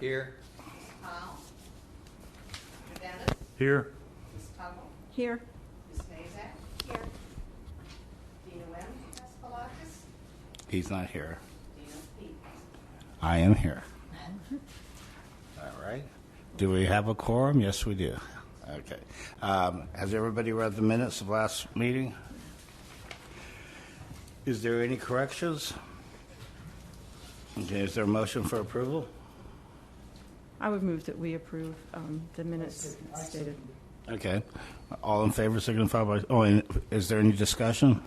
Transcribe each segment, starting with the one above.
Here. Powell. Mr. Dennis. Here. Ms. Tuttle. Here. Ms. Nazak. Here. Dina Wynn Escalakis. He's not here. Dina Peak. I am here. All right. Do we have a quorum? Yes, we do. Okay. Has everybody read the minutes of last meeting? Is there any corrections? Okay, is there a motion for approval? I would move that we approve the minutes stated. Okay. All in favor signify by, oh, and is there any discussion?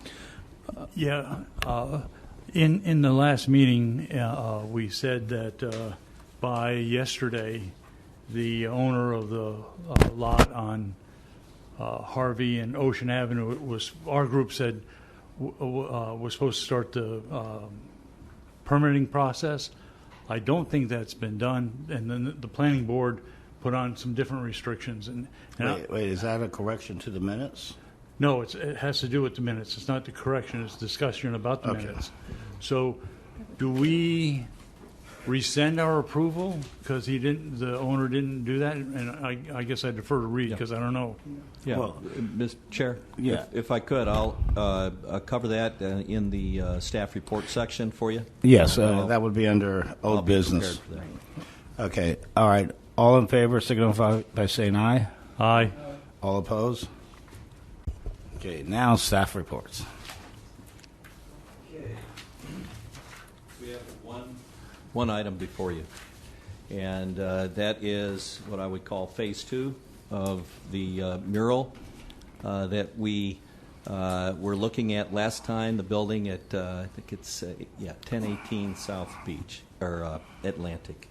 Yeah. In the last meeting, we said that by yesterday, the owner of the lot on Harvey and Ocean Avenue our group said was supposed to start the permitting process. I don't think that's been done, and then the planning board put on some different restrictions. And Wait, is that a correction to the minutes? no, it has to do with the minutes. It's not the correction; it's discussion about the minutes. So, do we rescind our approval because the owner didn't do that? And I guess I defer to Reed because I don't know. Yeah, Well, Mr. Chair, yeah. if I could, I'll cover that in the staff report section for you. Yes, that would be under I'll old be business. prepared for that. Okay. All right. All in favor signify by saying aye. Aye. All opposed? Okay, now staff reports. Okay. We have one item before you, and that is what I would call phase 2 of the mural that we were looking at last time, the building at, I think it's, 1018 South Beach, or Atlantic.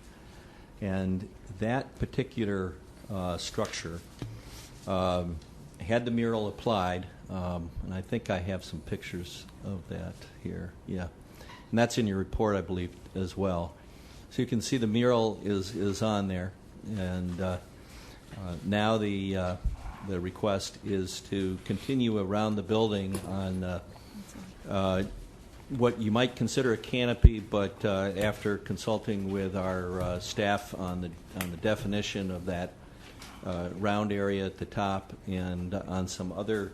And that particular structure had the mural applied, and I think I have some pictures of that here. Yeah, and that's in your report, I believe, as well. So you can see the mural is on there, and now the request is to continue around the building on what you might consider a canopy, but after consulting with our staff on the definition of that round area at the top and on some other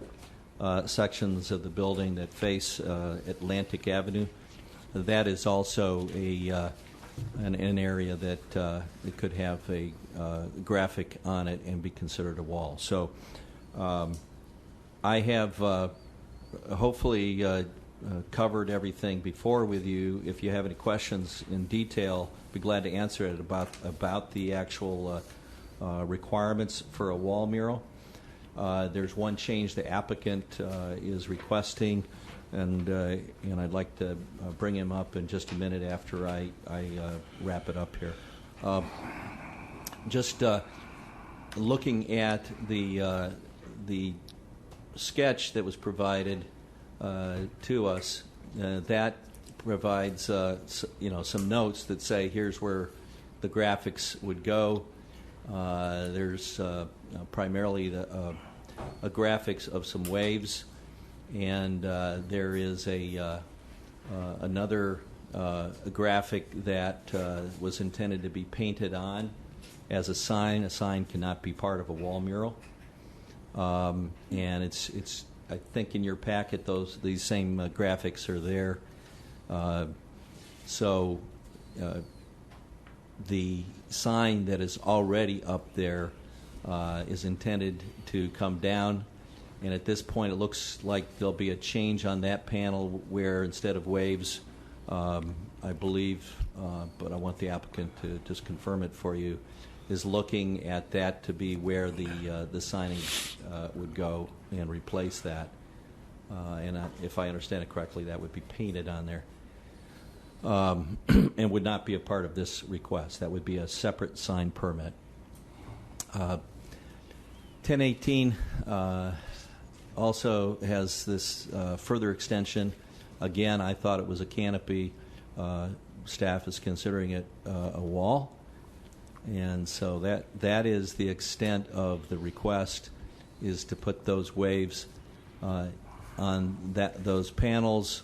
sections of the building that face Atlantic Avenue, that is also an area that it could have a graphic on it and be considered a wall. So I have hopefully covered everything before with you. If you have any questions in detail, be glad to answer it about the actual requirements for a wall mural. There's one change the applicant is requesting, and I'd like to bring him up in just a minute after I wrap it up here. Just looking at the sketch that was provided to us, that provides some notes that say here's where the graphics would go. There's primarily a graphics of some waves, and there is another graphic that was intended to be painted on as a sign. A sign cannot be part of a wall mural, and it's I think in your packet these same graphics are there. So the sign that is already up there is intended to come down, and at this point it looks like there'll be a change on that panel where instead of waves, I believe, but I want the applicant to just confirm it for you, is looking at that to be where the signage would go and replace that. And if I understand it correctly, that would be painted on there. And would not be a part of this request. That would be a separate sign permit. 1018 also has this further extension. Again, I thought it was a canopy. Staff is considering it a wall. And so that is the extent of the request, is to put those waves on those panels,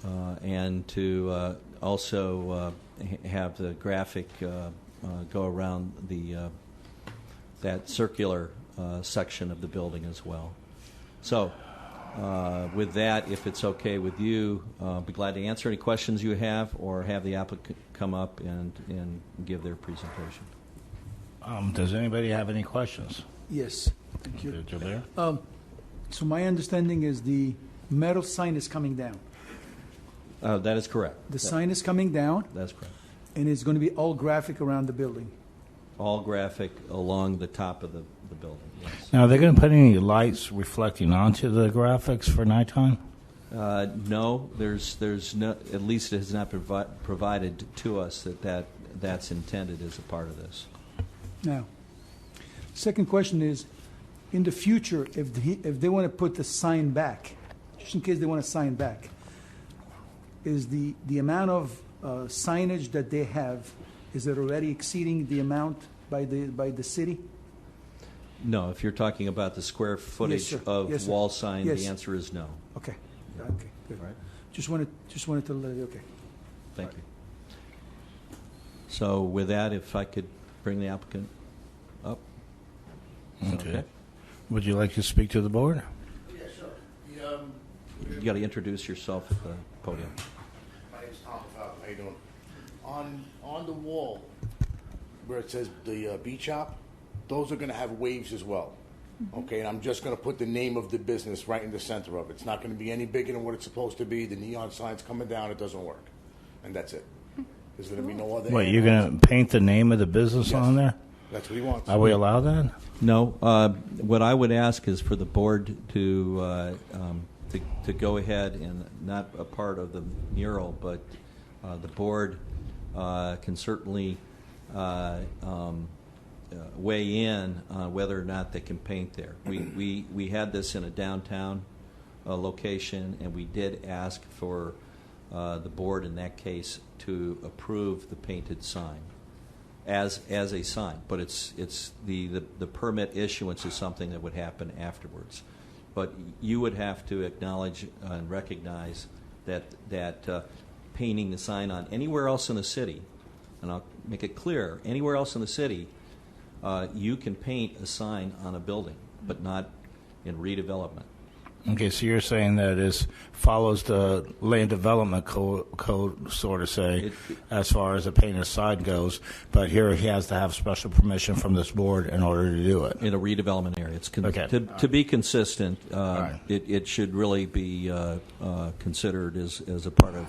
and to also have the graphic go around that circular section of the building as well. So, with that, if it's okay with you, I'll be glad to answer any questions you have or have the applicant come up and give their presentation. Does anybody have any questions? Yes, thank you. Mr. Bear? So my understanding is the metal sign is coming down. That is correct. The sign is coming down, That's correct. and it's going to be all graphic around the building. All graphic along the top of the building, yes. Now, are they going to put any lights reflecting onto the graphics for nighttime? No, there's no, at least it has not provided to us that's intended as a part of this. Now, second question is, in the future, if they want to put the sign back, just in case they want to sign back, is the amount of signage that they have, is it already exceeding the amount by the city? No, if you're talking about the square footage sir. of Yes, sir. wall sign, Yes. the answer is no. Okay, okay, good. Right. Just wanted to let you, okay. Thank you. So with that, if I could bring the applicant up. Is that Okay. Would you like to speak to the board? Yeah, sure. You got to introduce yourself at the podium. My name's Tom Pafal. How you doing? On the wall where it says the beach shop, those are going to have waves as well. Okay, and I'm just going to put the name of the business right in the center of it. It's not going to be any bigger than what it's supposed to be. The neon sign's coming down. It doesn't work, and that's it. There's going to be no other. Wait, you're going to paint the name of the business Yes. on there? That's what he wants. Are we allowed that? No. What I would ask is for the board to go ahead and not a part of the mural, but the board can certainly weigh in on whether or not they can paint there. We had this in a downtown location, and we did ask for the board in that case to approve the painted sign as a sign, but it's the permit issuance is something that would happen afterwards. But you would have to acknowledge and recognize that painting the sign on anywhere else in the city, and I'll make it clear, anywhere else in the city, you can paint a sign on a building, but not in redevelopment. Okay, so you're saying that it follows the land development code, sort of say, as far as the painted sign goes, but here he has to have special permission from this board in order to do it. In a redevelopment area. It's Okay. to be consistent, right. it should really be considered as a part of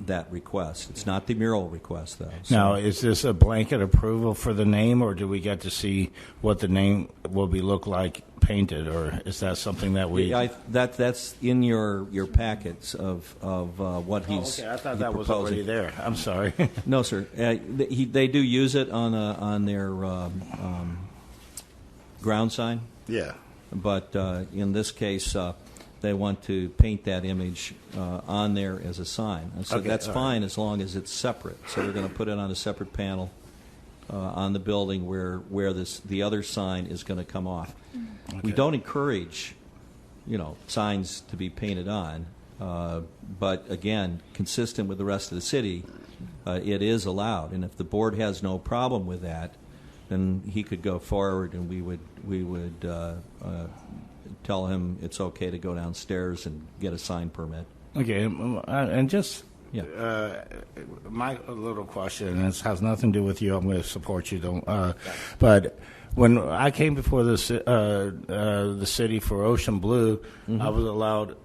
that request. It's not the mural request, though. So Now, is this a blanket approval for the name, or do we get to see what the name will look like painted, or is that something that we... that's in your packets of what he's okay, I thought he's that was proposing. already there. I'm sorry. No, sir. They do use it on their ground sign, Yeah. but in this case, they want to paint that image on there as a sign. And so Okay, that's all fine as long as it's separate. So they're going to put it on a separate panel on the building where the other sign is going to come off. Okay. We don't encourage, signs to be painted on, but again, consistent with the rest of the city, it is allowed. And if the board has no problem with that, then he could go forward, and we would tell him it's okay to go downstairs and get a sign permit. Okay, and just Yeah. my little question, and this has nothing to do with you. I'm going to support you. But when I came before the city for Ocean Blue, I was allowed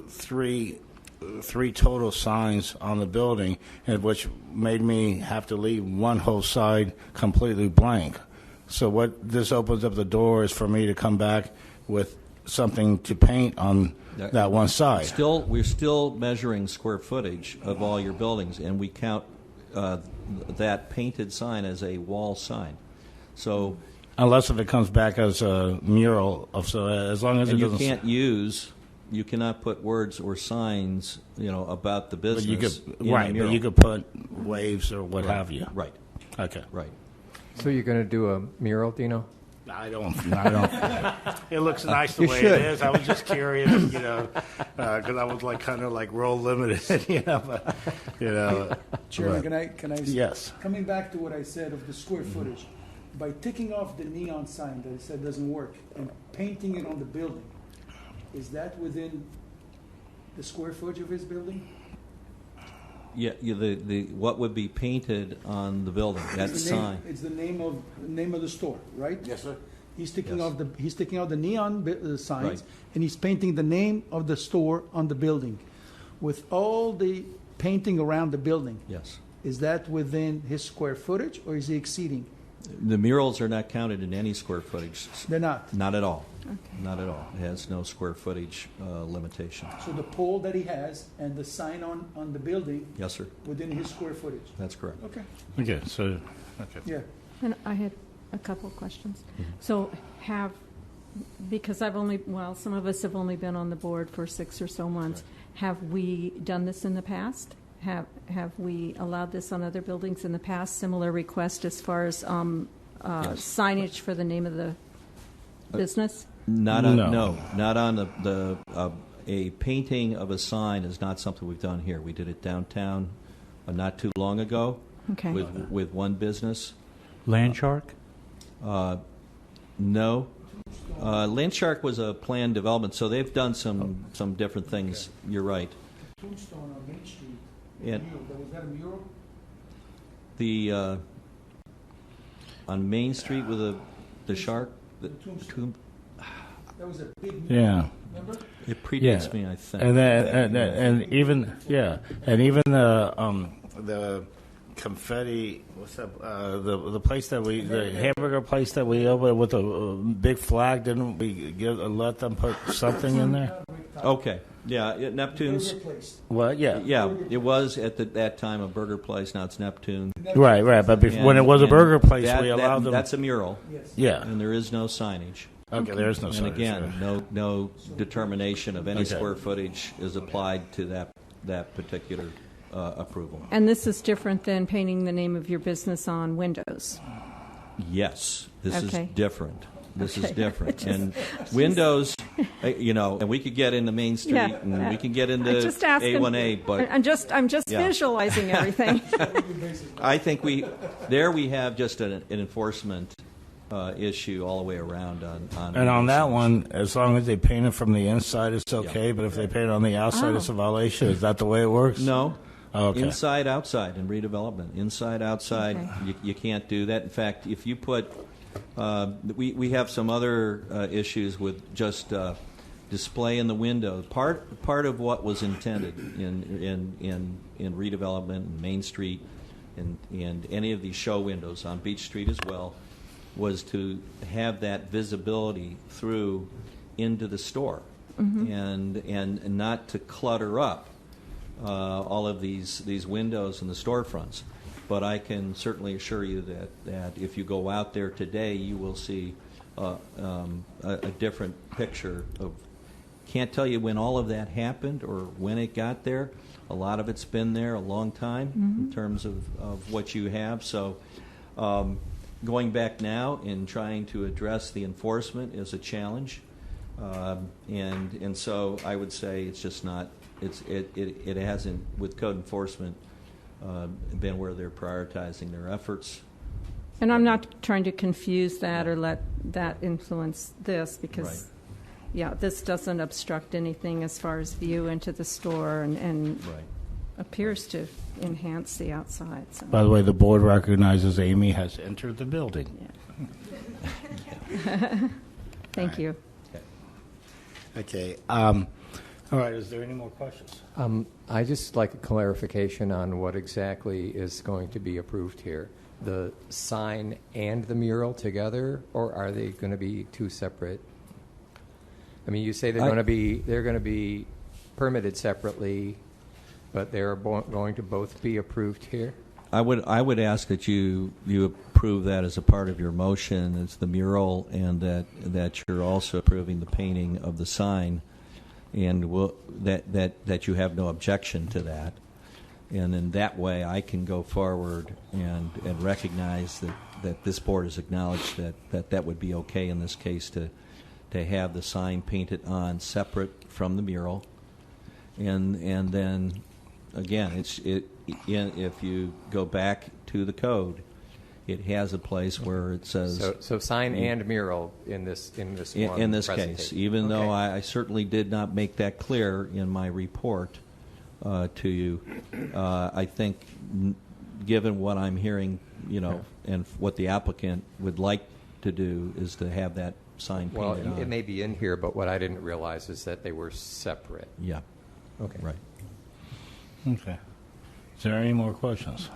three total signs on the building, and which made me have to leave one whole side completely blank. So what this opens up the door is for me to come back with something to paint on that one side. We're still measuring square footage of all your buildings, and we count that painted sign as a wall sign. So, Unless if it comes back as a mural, so as long as and it you doesn't. you cannot put words or signs, about the But business. you could, in a right, but mural. you could put waves or what have you. Right, Okay. right. So you're going to do a mural, Dino? I don't. It looks nice the You way should. it is. I was just curious, because I was like kind of like role limited, Chairman, but- can I? Yes. Coming back to what I said of the square footage, by taking off the neon sign that I said doesn't work and painting it on the building, is that within the square footage of his building? Yeah, the what would be painted on the building, that It's the name- sign. It's the name of the store, right? Yes, sir. He's taking Yes. out the neon signs, Right. and he's painting the name of the store on the building. With all the painting around the building, Yes. is that within his square footage, or is he exceeding? The murals are not counted in any square footage. They're not. Not at all. Okay. Not at all. It has no square footage limitation. So the pole that he has and the sign on the building Yes, sir. within his square footage? That's correct. Okay, Okay, so, okay. yeah. And I had a couple of questions. So because some of us have only been on the board for 6 or so months, have we done this in the past? Have we allowed this on other buildings in the past, similar request as far as signage for the name of the business? Not on, No. not on a painting of a sign is not something we've done here. We did it downtown not too long ago Okay. with one business. Landshark? No. Landshark was a planned development, so they've done some different things. You're right. Tombstone on Main Street, Yeah. was that a mural? The on Main Street with the shark. The tombstone. That was a big mural, Yeah. remember? It predates me, I think. And then, and even the confetti. What's that? The place that the hamburger place that we opened with a big flag. Didn't we let them put something in there? Okay. Yeah, Neptune's. Burger place. What? Yeah. Yeah, it was at that time a burger place. Now it's Neptune. Right. But when it was a And burger place, that- we allowed them. That's a mural, Yes. Yeah. and there is no signage. Okay. There's no. And signage, again, right. no determination of any Okay. square footage is applied to that particular approval. And this is different than painting the name of your business on windows? Yes, this Okay. is different. This is Okay. different. Just- And windows, and we could get into Main Street, Yeah. and we can get I'm into just asking. A1A, but I'm just Yeah. visualizing everything. I think we have just an enforcement issue all the way around on. And on that one, as long as they paint it from the inside, it's okay. But if they paint it on the outside, Oh. it's a violation. Is that the way it works? No. Oh, okay. Inside, outside in redevelopment. Inside, outside, Okay. you can't do that. In fact, if you put, we have some other issues with just display in the window. Part of what was intended in redevelopment and Main Street and any of these show windows on Beach Street as well was to have that visibility through into the store and not to clutter up all of these windows and the storefronts. But I can certainly assure you that if you go out there today, you will see a different picture of. Can't tell you when all of that happened or when it got there. A lot of it's been there a long time in terms of what you have. So going back now and trying to address the enforcement is a challenge. And so I would say it's just not. It hasn't with code enforcement been where they're prioritizing their efforts. And I'm not trying to confuse that or let that influence this because, Right. yeah, this doesn't obstruct anything as far as view into the store and Right. appears to enhance the outside. So. By the way, the board recognizes Amy has entered the building. Thank you. Okay. All right. Is there any more questions? I just like a clarification on what exactly is going to be approved here. The sign and the mural together, or are they going to be two separate? I mean, you say they're going to be permitted separately, but they're going to both be approved here. I would ask that you approve that as a part of your motion. It's the mural, and that you're also approving the painting of the sign, and that you have no objection to that. And in that way, I can go forward and recognize that this board has acknowledged that would be okay in this case to have the sign painted on separate from the mural. And then, again, if you go back to the code, it has a place where it says So sign and mural in this one in this case, presentation. even though Okay. I certainly did not make that clear in my report to you, I think, given what I'm hearing, and what the applicant would like to do is to have that sign Well, painted on. it may be in here, but what I didn't realize is that they were separate. Yeah, Okay. right. Okay. Is there any more questions?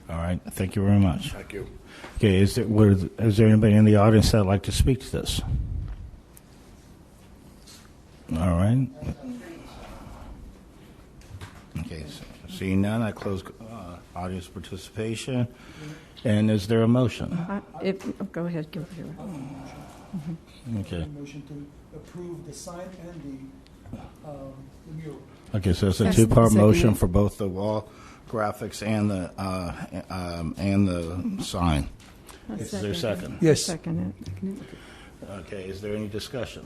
All right. Thank you very much. Thank you. Okay. Is there anybody in the audience that would like to speak to this? All right. Okay. Seeing none, I close audience participation. And is there a motion? Go ahead, give it. Okay. Motion to approve the sign and the mural. Okay. So it's a Yes, two-part second motion it. for both the wall graphics and the sign. Is there a second? Yes. Second it. Okay. Is there any discussion?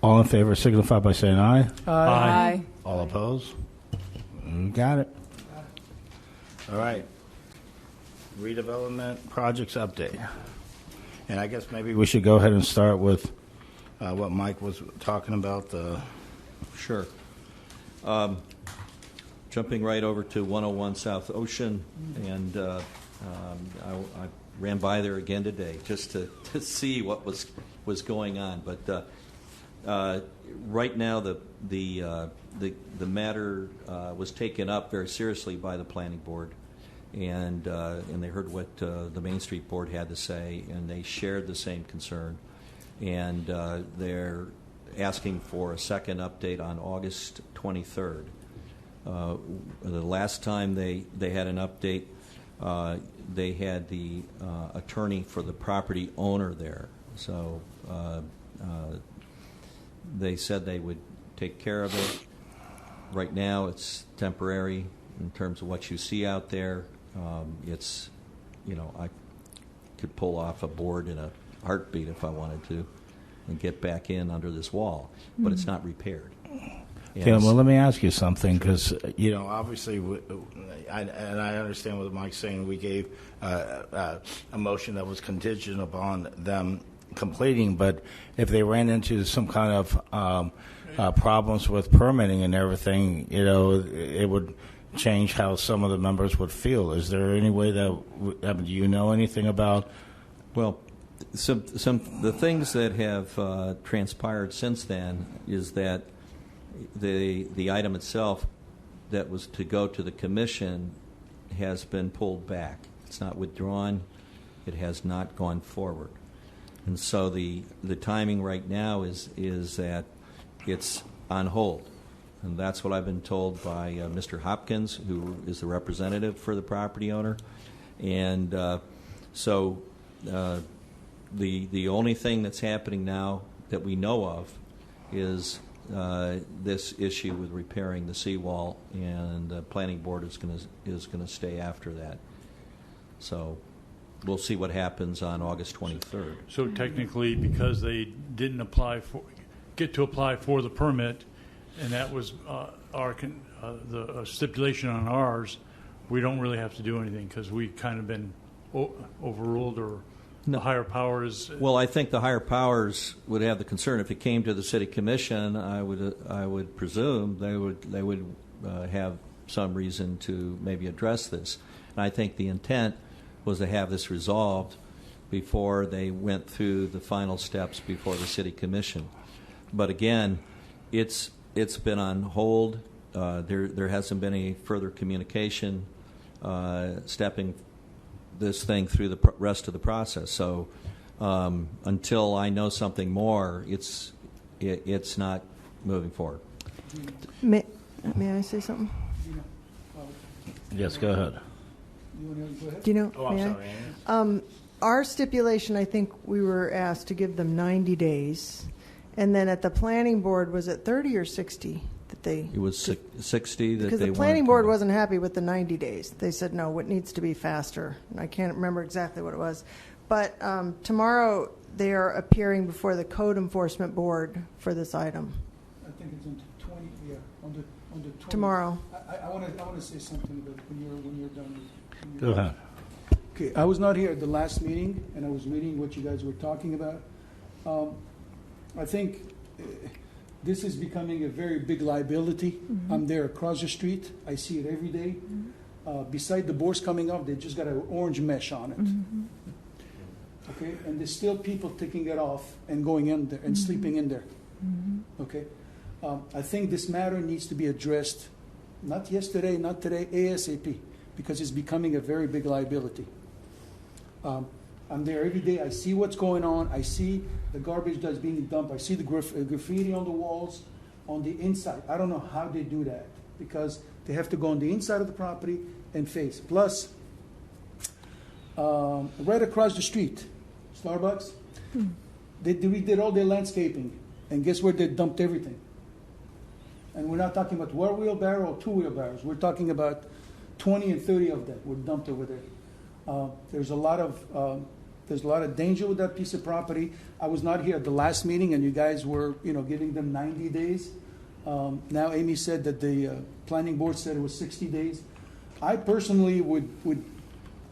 All in favor signify by saying aye. Aye. All opposed? Got it. All right. Redevelopment projects update. And I guess maybe we should go ahead and start with what Mike was talking about. Sure. Jumping right over to 101 South Ocean, and I ran by there again today just to see what was going on. But right now, the matter was taken up very seriously by the planning board, and they heard what the Main Street Board had to say, and they shared the same concern, and they're asking for a second update on August 23rd. The last time they had an update, they had the attorney for the property owner there. So they said they would take care of it. Right now, it's temporary in terms of what you see out there. It's, I could pull off a board in a heartbeat if I wanted to and get back in under this wall, but it's not repaired. Okay, well, let me ask you something, because, obviously, I understand what Mike's saying. We gave a motion that was contingent upon them completing, but if they ran into some kind of problems with permitting and everything, it would change how some of the members would feel. Is there any way that, do you know anything about? Well, some the things that have transpired since then is that the item itself that was to go to the commission has been pulled back. It's not withdrawn. It has not gone forward. And so the timing right now is that it's on hold. And that's what I've been told by Mr. Hopkins, who is the representative for the property owner. And so the only thing that's happening now that we know of is this issue with repairing the seawall, and the planning board is going to stay after that. So we'll see what happens on August 23rd. So technically, because they didn't get to apply for the permit, and that was the stipulation on ours, we don't really have to do anything because we kind of been overruled, or the higher powers. Well, I think the higher powers would have the concern. If it came to the city commission, I would presume they would have some reason to maybe address this. And I think the intent was to have this resolved before they went through the final steps before the city commission. But again, it's been on hold. There hasn't been any further communication stepping this thing through the rest of the process. So until I know something more, it's not moving forward. May I say something? Yes, go ahead. Do you know? Oh, I'm may sorry. Our stipulation, I think we were asked to give them 90 days. And then at the planning board, was it 30 or 60? they. It was 60 that Because they the wanted planning to- board wasn't happy with the 90 days. They said, no, it needs to be faster. And I can't remember exactly what it was. But tomorrow, they are appearing before the code enforcement board for this item. I think it's on the 20, yeah, on the 20. Tomorrow. I want to say something, but when you're done. Go ahead. Okay, I was not here at the last meeting, and I was reading what you guys were talking about. I think this is becoming a very big liability. I'm there across the street. I see it every day. Beside the boards coming up, they just got an orange mesh on it. Okay, and there's still people taking it off and going in there and sleeping in there. Okay, I think this matter needs to be addressed, not yesterday, not today, ASAP, because it's becoming a very big liability. I'm there every day. I see what's going on. I see the garbage that's being dumped. I see the graffiti on the walls, on the inside. I don't know how they do that, because they have to go on the inside of the property and face. Plus, right across the street, Starbucks, they redid all their landscaping, and guess where they dumped everything? And we're not talking about one wheelbarrow or two wheelbarrows. We're talking about 20 and 30 of them were dumped over there. There's a lot of danger with that piece of property. I was not here at the last meeting, and you guys were, giving them 90 days. Now Amy said that the planning board said it was 60 days. I personally would,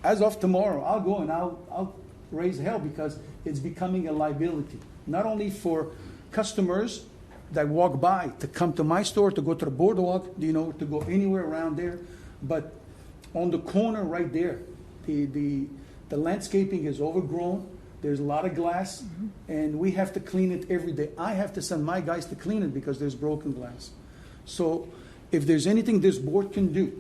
as of tomorrow, I'll go and I'll raise hell, because it's becoming a liability, not only for customers that walk by to come to my store, to go to the boardwalk, to go anywhere around there, but on the corner right there, the landscaping is overgrown. There's a lot of glass, and we have to clean it every day. I have to send my guys to clean it because there's broken glass. So if there's anything this board can do,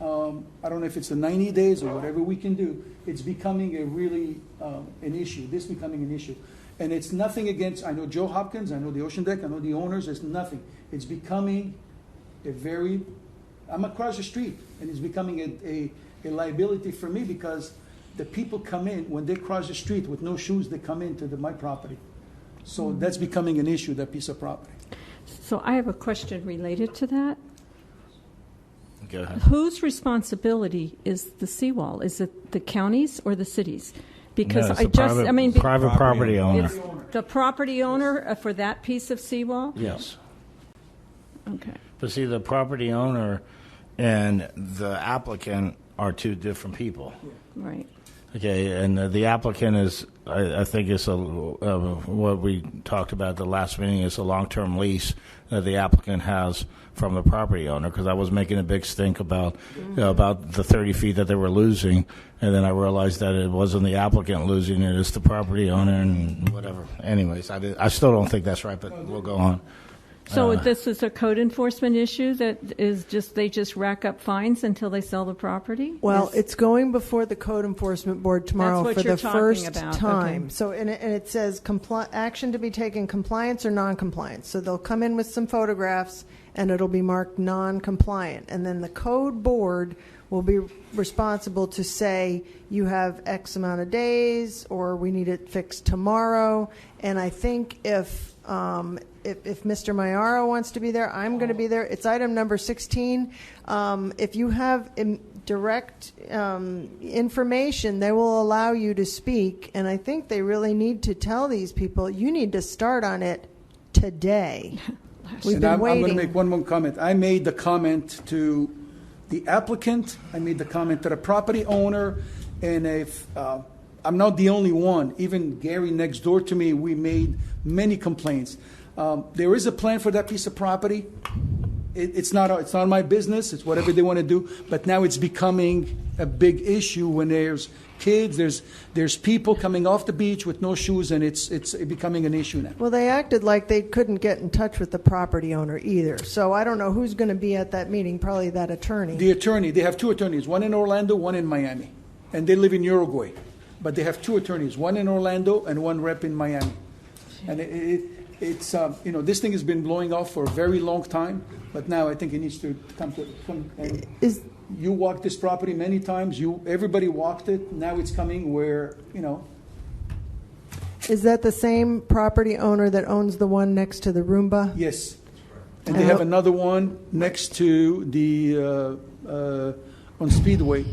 I don't know if it's the 90 days or whatever we can do, it's becoming a really an issue. This becoming an issue. And it's nothing against, I know Joe Hopkins, I know the Ocean Deck, I know the owners, it's nothing. It's becoming I'm across the street, and it's becoming a liability for me, because the people come in, when they cross the street with no shoes, they come into my property. So that's becoming an issue, that piece of property. So I have a question related to that. Go ahead. Whose responsibility is the seawall? Is it the counties or the cities? Because No, it's I a just, I mean, private property owner. it's the property owner for that piece of seawall? Yes. Okay. But see, the property owner and the applicant are two different people. Right. Okay, and the applicant is, I think it's what we talked about at the last meeting, is a long-term lease that the applicant has from the property owner, because I was making a big stink about about the 30 feet that they were losing, and then I realized that it wasn't the applicant losing it, it's the property owner and whatever. Anyways, I still don't think that's right, but we'll go on. So this is a code enforcement issue that is they just rack up fines until they sell the property? Well, it's going before the code enforcement board tomorrow That's what for you're the talking first about. time. Okay. So, and it says action to be taken, compliance or non-compliance. So they'll come in with some photographs, and it'll be marked non-compliant. And then the code board will be responsible to say you have X amount of days, or we need it fixed tomorrow. And I think if Mr. Mayaro wants to be there, I'm going to be there. It's item number 16. If you have direct information, they will allow you to speak. And I think they really need to tell these people, you need to start on it today. We've And been I'm waiting. going to make one more comment. I made the comment to the applicant. I made the comment to the property owner. And if I'm not the only one, even Gary next door to me, we made many complaints. There is a plan for that piece of property. It's not my business. It's whatever they want to do. But now it's becoming a big issue when there's kids, there's people coming off the beach with no shoes, and it's becoming an issue now. Well, they acted like they couldn't get in touch with the property owner either. So I don't know who's going to be at that meeting, probably that attorney. The attorney, they have two attorneys, one in Orlando, one in Miami. And they live in Uruguay. But they have two attorneys, one in Orlando and one rep in Miami. And it's this thing has been blowing off for a very long time, but now I think it needs to come and you walked this property many times. Everybody walked it. Now it's coming where, Is that the same property owner that owns the one next to the Roomba? Yes. And they have another one next to the, on Speedway,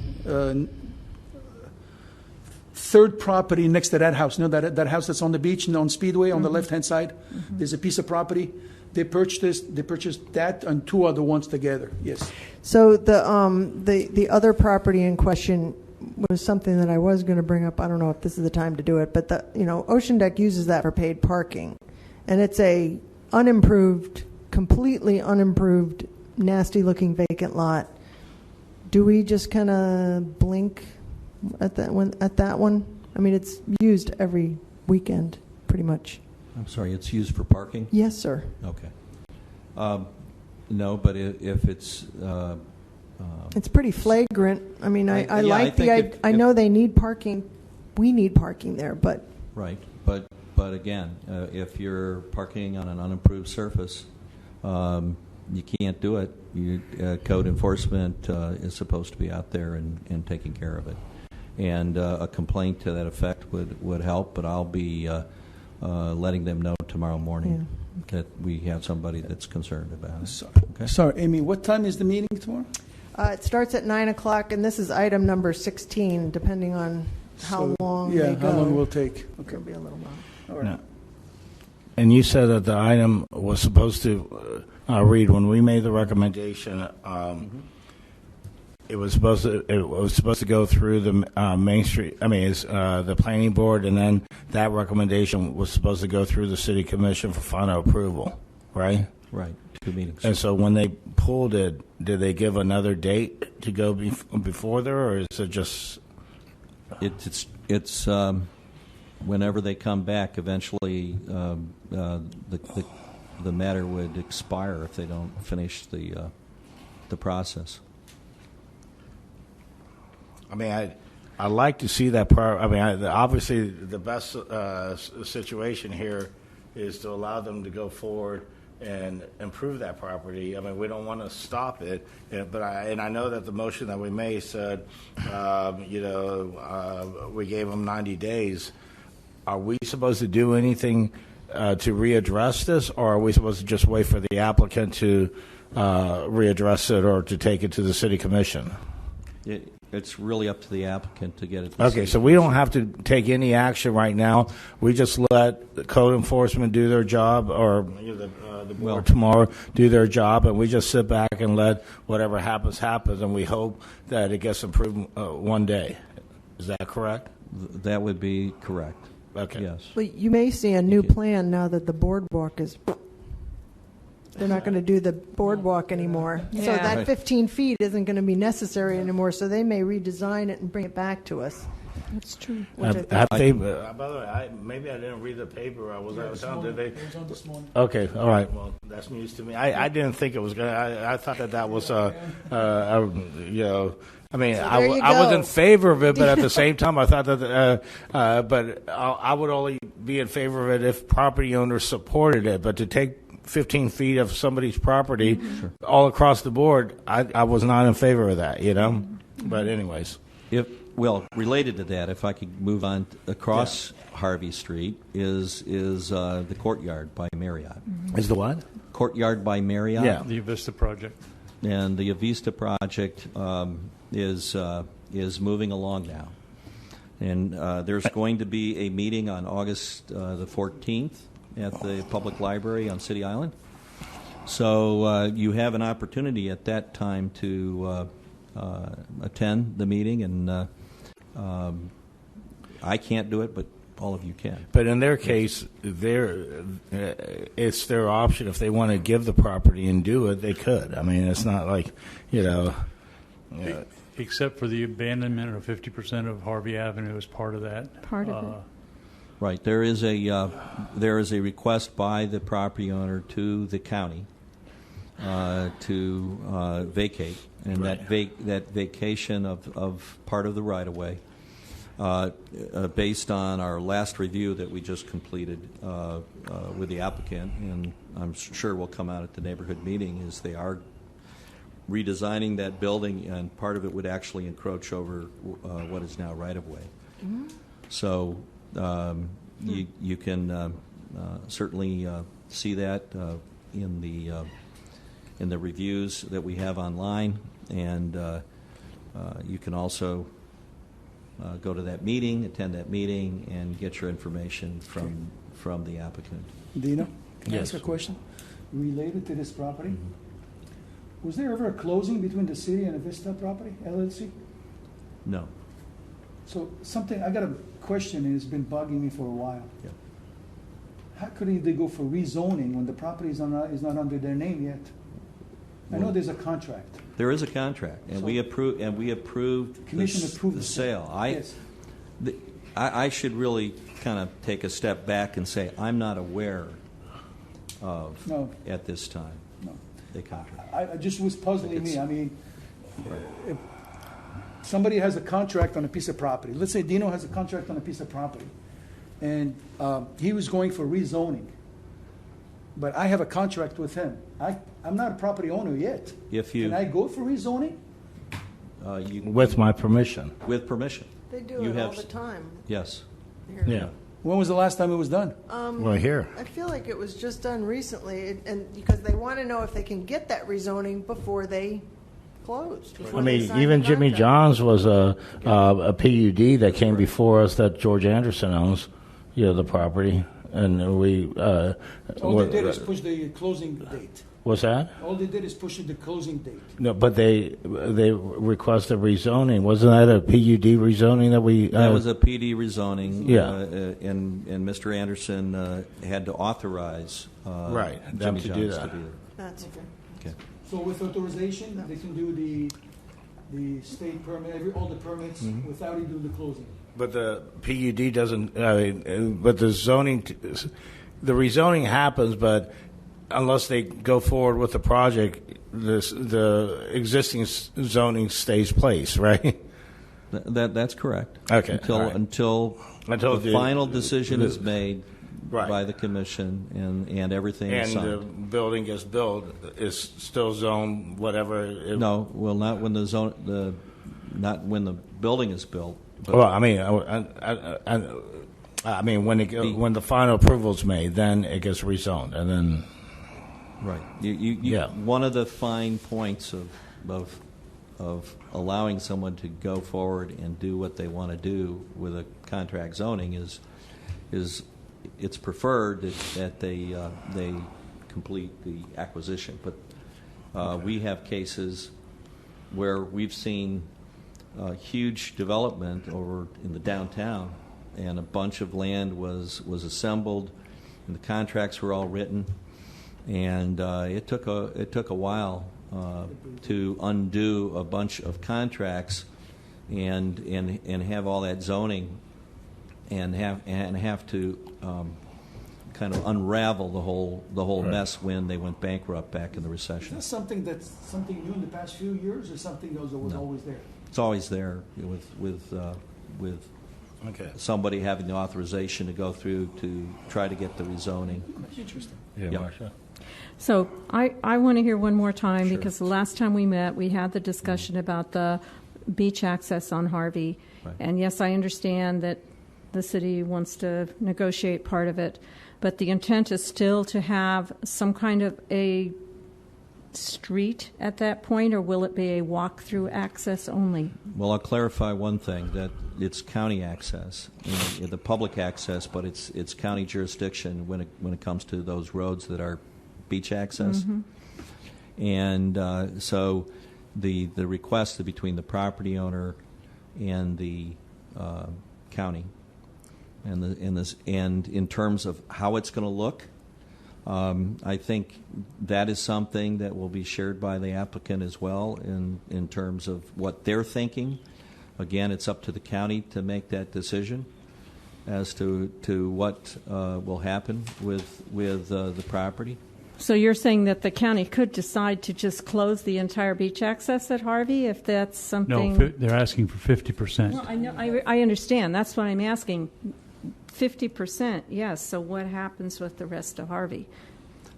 third property next to that house. You know that house that's on the beach and on Speedway on the left-hand side? There's a piece of property. They purchased that and two other ones together, yes. So the other property in question was something that I was going to bring up. I don't know if this is the time to do it, but Ocean Deck uses that for paid parking. And it's a unimproved, completely unimproved, nasty-looking vacant lot. Do we just kind of blink at that one? I mean, it's used every weekend, pretty much. I'm sorry, it's used for parking? Yes, sir. Okay. No, but if it's... it's pretty flagrant. I mean, I I know they need parking. We need parking there, but... Right, but again, if you're parking on an unimproved surface, you can't do it. Code enforcement is supposed to be out there and taking care of it. And a complaint to that effect would help, but I'll be letting them know tomorrow morning that we have somebody that's concerned about it. Sorry, Amy, what time is the meeting tomorrow? It starts at 9 o'clock, and this is item number 16, depending on how long they go. How long will it take? Okay. It'll be a little while. All right. No. And you said that the item was supposed to, Reed, when we made the recommendation, it was supposed to go through the Main Street. I mean, it's the planning board, and then that recommendation was supposed to go through the city commission for final approval, right? Right. 2 meetings. And so when they pulled it, did they give another date to go before there, or is it just? It's whenever they come back. Eventually, the matter would expire if they don't finish the process. I mean, I like to see that part. I mean, obviously, the best situation here is to allow them to go forward and improve that property. I mean, we don't want to stop it, but I know that the motion that we made said, we gave them 90 days. Are we supposed to do anything to readdress this, or are we supposed to just wait for the applicant to readdress it or to take it to the city commission? It's really up to the applicant to get it. Okay, so we don't have to take any action right now. We just let the code enforcement do their job, or the board tomorrow do their job, and we just sit back and let whatever happens, and we hope that it gets improved one day. Is that correct? That would be correct. Okay. Yes. Well, you may see a new plan now that the boardwalk is... They're not going to do the boardwalk anymore. Yeah. So that Right. 15 feet isn't going to be necessary anymore, so they may redesign it and bring it back to us. That's true. By the way, maybe I didn't read the paper. I was out of town. Did they? It was on this morning. Okay, all right. Well, that's news to me. I didn't think it was going to. I thought that was, I mean, So I there you was go. in favor of it, but at the same time, I thought that, but I would only be in favor of it if property owners supported it. But to take 15 feet of somebody's property all across the board, I was not in favor of that, But anyways. Related to that, if I could move on across Harvey Street, is the Courtyard by Marriott. Is the what? Courtyard by Marriott. Yeah. The Avista project. And the Avista project is moving along now. And there's going to be a meeting on August the 14th at the Public Library on City Island. So you have an opportunity at that time to attend the meeting, and I can't do it, but all of you can. But in their case, it's their option. If they want to give the property and do it, they could. I mean, it's not like, Except for the abandonment of 50% of Harvey Avenue as part of that. Part of it. Right. There is a request by the property owner to the county to vacate, and Right. that vacation of part of the right of way, based on our last review that we just completed with the applicant, and I'm sure will come out at the neighborhood meeting, is they are redesigning that building, and part of it would actually encroach over what is now right of way. Mm-hmm. So. You can certainly see that in the in the reviews that we have online, and you can also go to that meeting, attend that meeting, and get your information from the applicant. Dino, can I Yes. ask a question related to this property? Was there ever a closing between the city and the Vista property, LLC? No. So I got a question, and it's been bugging me for a while. Yeah. How could they go for rezoning when the property is not under their name yet? I know there's a contract. There is a contract, and So- we approved Commission the, approved the the sale. Yes. I should really kind of take a step back and say I'm not aware of No. at this time No. the contract. I just was puzzling me. It's- I mean, if somebody has a contract on a piece of property, let's say Dino has a contract on a piece of property, and he was going for rezoning, but I have a contract with him. I'm not a property owner yet. If you Can I go for rezoning? you With my permission. with permission. They do You it all have- the time. Yes. Here. Yeah. When was the last time it was done? Well, here. I feel like it was just done recently, and because they want to know if they can get that rezoning before they closed. before I they mean, sign even the Jimmy contract. John's was a PUD that came before us that George Anderson owns, the property, and we. All they did is push the closing date. What's that? All they did is push the closing date. No, but they requested rezoning. Wasn't that a PUD rezoning that we? That was a PD rezoning. Yeah. And Mr. Anderson had to authorize Right, them Jimmy to John's do that. to be there. That's okay. Okay. So with authorization, they can do the state permit, all the permits without even doing the closing. But the PUD doesn't. But the zoning, the rezoning happens, but unless they go forward with the project, the existing zoning stays place, right? That's correct. Okay, Until all right. until Until the the- final decision is made Right. by the commission and everything is And the signed. building gets built, is still zoned whatever. No, well, not when not when the building is built. But Well, I mean, I mean when the final approval is made, then it gets rezoned, and then. right. Yeah. One of the fine points of allowing someone to go forward and do what they want to do with a contract zoning is it's preferred that they complete the acquisition. But we have cases where we've seen huge development over in the downtown, and a bunch of land was assembled, and the contracts were all written, and it took a while to undo a bunch of contracts and have all that zoning and have to kind of unravel the whole Right. mess when they went bankrupt back in the Is recession. that something new in the past few years, or something that was No. always there? It's always there with Okay. somebody having the authorization to go through to try to get the rezoning. Interesting. Yeah, Yeah. Marcia. So I want to hear one more time, Sure. because the last time we met, we had the discussion about the beach access on Harvey. Right. And yes, I understand that the city wants to negotiate part of it, but the intent is still to have some kind of a street at that point, or will it be a walk-through access only? Well, I'll clarify one thing, that it's county access, the public access, but it's county jurisdiction when it comes to those roads that are beach access. And so the request between the property owner and the county, and in terms of how it's going to look, I think that is something that will be shared by the applicant as well in terms of what they're thinking. Again, it's up to the county to make that decision as to what will happen with the property. So you're saying that the county could decide to just close the entire beach access at Harvey if that's something? No, they're asking for 50%. Well, I know, I understand. That's what I'm asking. 50%, yes. So what happens with the rest of Harvey?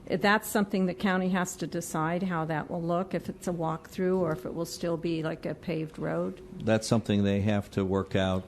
That's something the county has to decide how that will look, if it's a walk-through or if it will still be like a paved road. That's something they have to work out,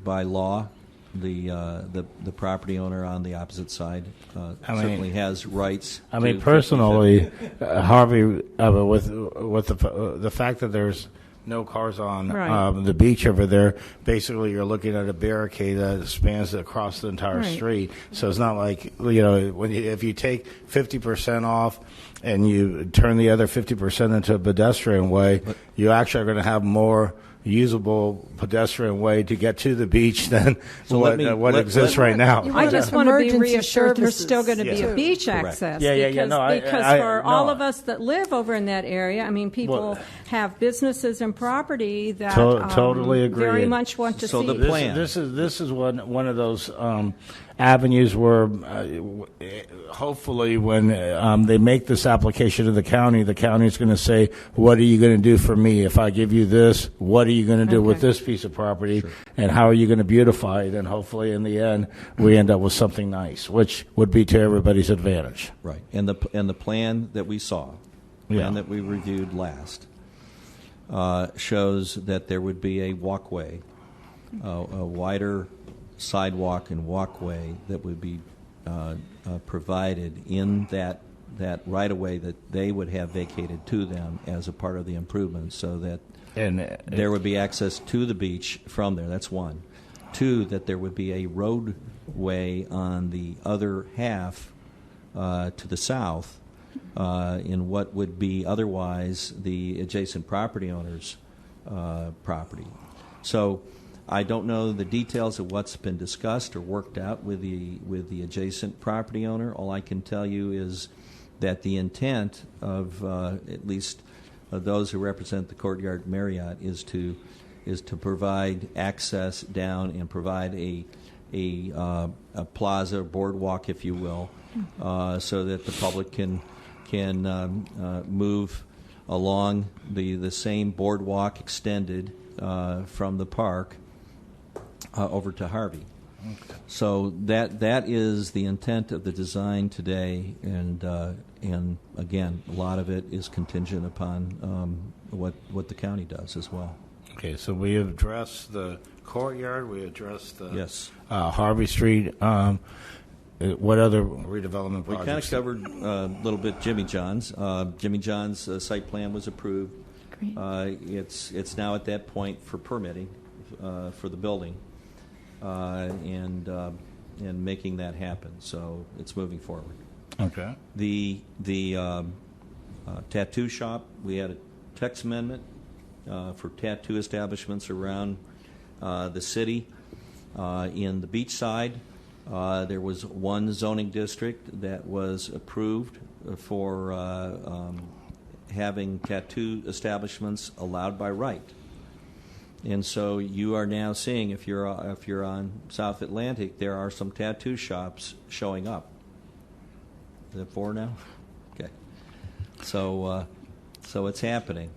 by law. the property owner on the opposite side I mean- certainly has rights. I mean, to 50/50. personally, Harvey, with the fact that there's no cars on Right. the beach over there, basically you're looking at a barricade that spans across the entire Right. street. So it's not like, if you take 50% off and you turn the other 50% into a pedestrian way, you actually are going to have more usable pedestrian way to get to the beach than So what let exists me- right now. You I want just want to be emergency reassured there's services. still going to be Yeah. a beach Correct. access. Yeah. Because, No, because for all no. of us that live over in that area, I mean, people Well- have buses and property that Totally agree. very much want to So see. the plan- This is one of those avenues where hopefully when they make this application to the county is going to say, what are you going to do for me? If I give you this, what are you going to do with Okay. this piece of property? And how are you going to beautify it? And hopefully in the end, we end up with something nice, which would be to everybody's advantage. Right, and the plan that we saw, Yeah. that we reviewed last, shows that there would be a walkway, a wider sidewalk and walkway that would be provided in that right of way that they would have vacated to them as a part of the improvements, so that And there would be access to the beach from there. That's one. Two, that there would be a roadway on the other half to the south in what would be otherwise the adjacent property owner's property. So I don't know the details of what's been discussed or worked out with the adjacent property owner. All I can tell you is that the intent of at least those who represent the Courtyard Marriott is to provide access down and provide a plaza, boardwalk, if you will, so that the public can move along the same boardwalk extended from the park over to Harvey. So that is the intent of the design today, and again, a lot of it is contingent upon what the county does as well. okay, so we have addressed the courtyard, we addressed the Yes. Harvey Street. What other redevelopment We projects? kind of covered a little bit Jimmy John's. Jimmy John's site plan was approved. Great. It's now at that point for permitting for the building and making that happen. So it's moving forward. Okay. The tattoo shop, we had a text amendment for tattoo establishments around the city. In the Beachside, there was one zoning district that was approved for having tattoo establishments allowed by right. And so you are now seeing, if you're on South Atlantic, there are some tattoo shops showing up. Is it 4 now? Okay. So it's happening.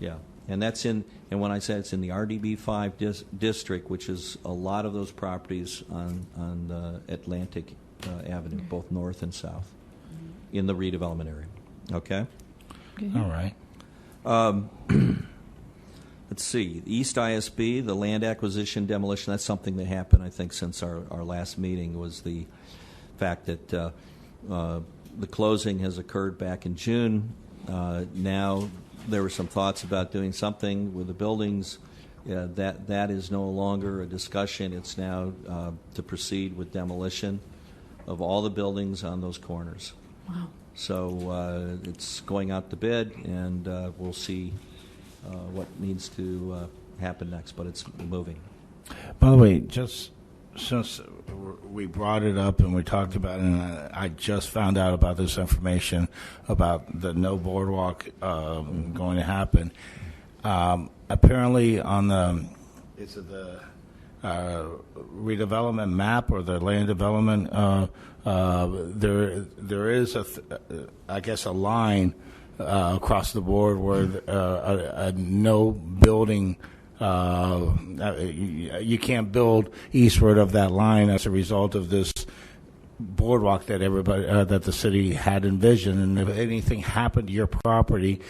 Yeah, and that's in. And when I said it's in the RDB 5 district, which is a lot of those properties on Atlantic Avenue, both north and south, in the redevelopment area. Okay. All right. Let's see. East ISB, the land acquisition demolition, that's something that happened, I think, since our last meeting, was the fact that the closing has occurred back in June. Now there were some thoughts about doing something with the buildings. That is no longer a discussion. It's now to proceed with demolition of all the buildings on those corners. Wow. So it's going out to bid, and we'll see what needs to happen next, but it's moving. By the way, just since we brought it up and we talked about it, and I just found out about this information about the no boardwalk going to happen. Apparently, on the redevelopment map or the land development, there is I guess a line across the board where a no building. You can't build eastward of that line as a result of this boardwalk that everybody that the city had envisioned. And if anything happened to your property,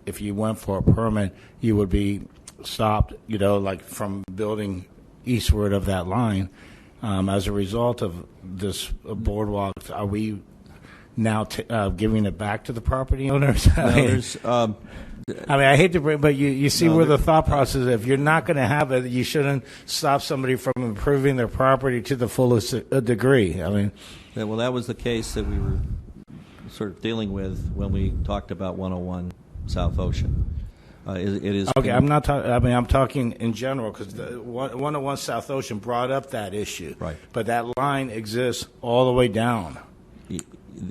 if you went for a permit, you would be stopped. Like from building eastward of that line. As a result of this boardwalk, are we now giving it back to the property owners? I hate to bring, but you see where the thought process is. If you're not going to have it, you shouldn't stop somebody from improving their property to the fullest degree. I mean, well, that was the case that we were sort of dealing with when we talked about 101 South Ocean. It is okay. I'm not talking. I mean, I'm talking in general because 101 South Ocean brought up that issue. Right. But that line exists all the way down.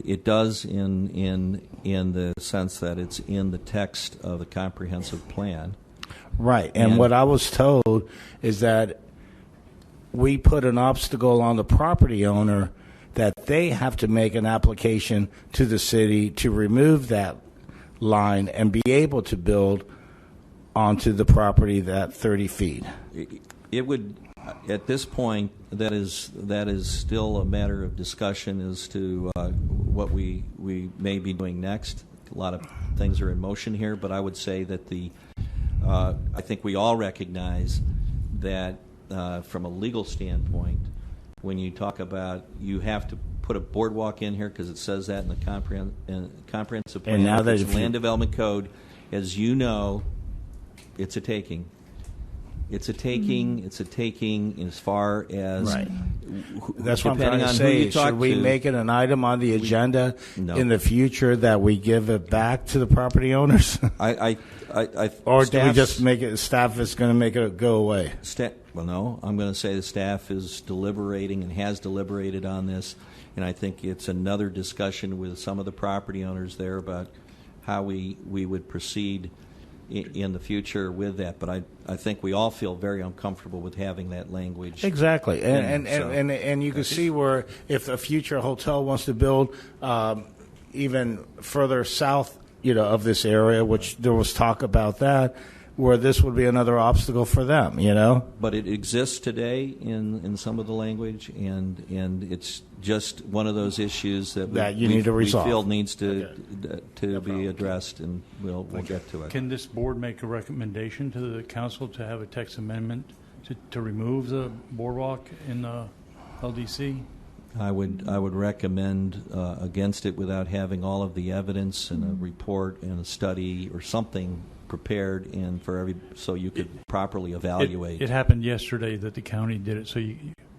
It does in the sense that it's in the text of the comprehensive plan. Right. And what I was told is that we put an obstacle on the property owner that they have to make an application to the city to remove that line and be able to build onto the property that 30 feet. It would, at this point, that is still a matter of discussion as to what we may be doing next. A lot of things are in motion here, but I would say that I think we all recognize that from a legal standpoint, when you talk about you have to put a boardwalk in here because it says that in the comprehensive plan, and now that land development code, as you know, it's a taking. It's a taking. It's a taking as far as right. That's what I'm depending trying to on say. who you talk Should we to, make it an item on the agenda No. in the future that we give it back to the property owners? Or do we just make it? Staff is going to make it go away. Well, no. I'm going to say the staff is deliberating and has deliberated on this, and I think it's another discussion with some of the property owners there about how we would proceed in the future with that. But I think we all feel very uncomfortable with having that language. Exactly, and you can see where if a future hotel wants to build even further south, of this area, which there was talk about that, where this would be another obstacle for them, But it exists today in some of the language, and it's just one of those issues that you need to resolve. We feel needs to be addressed, and we'll get to it. Can this board make a recommendation to the council to have a text amendment to remove the boardwalk in the LDC? I would recommend against it without having all of the evidence and a report and a study or something prepared and so you could properly evaluate. It happened yesterday that the county did it, so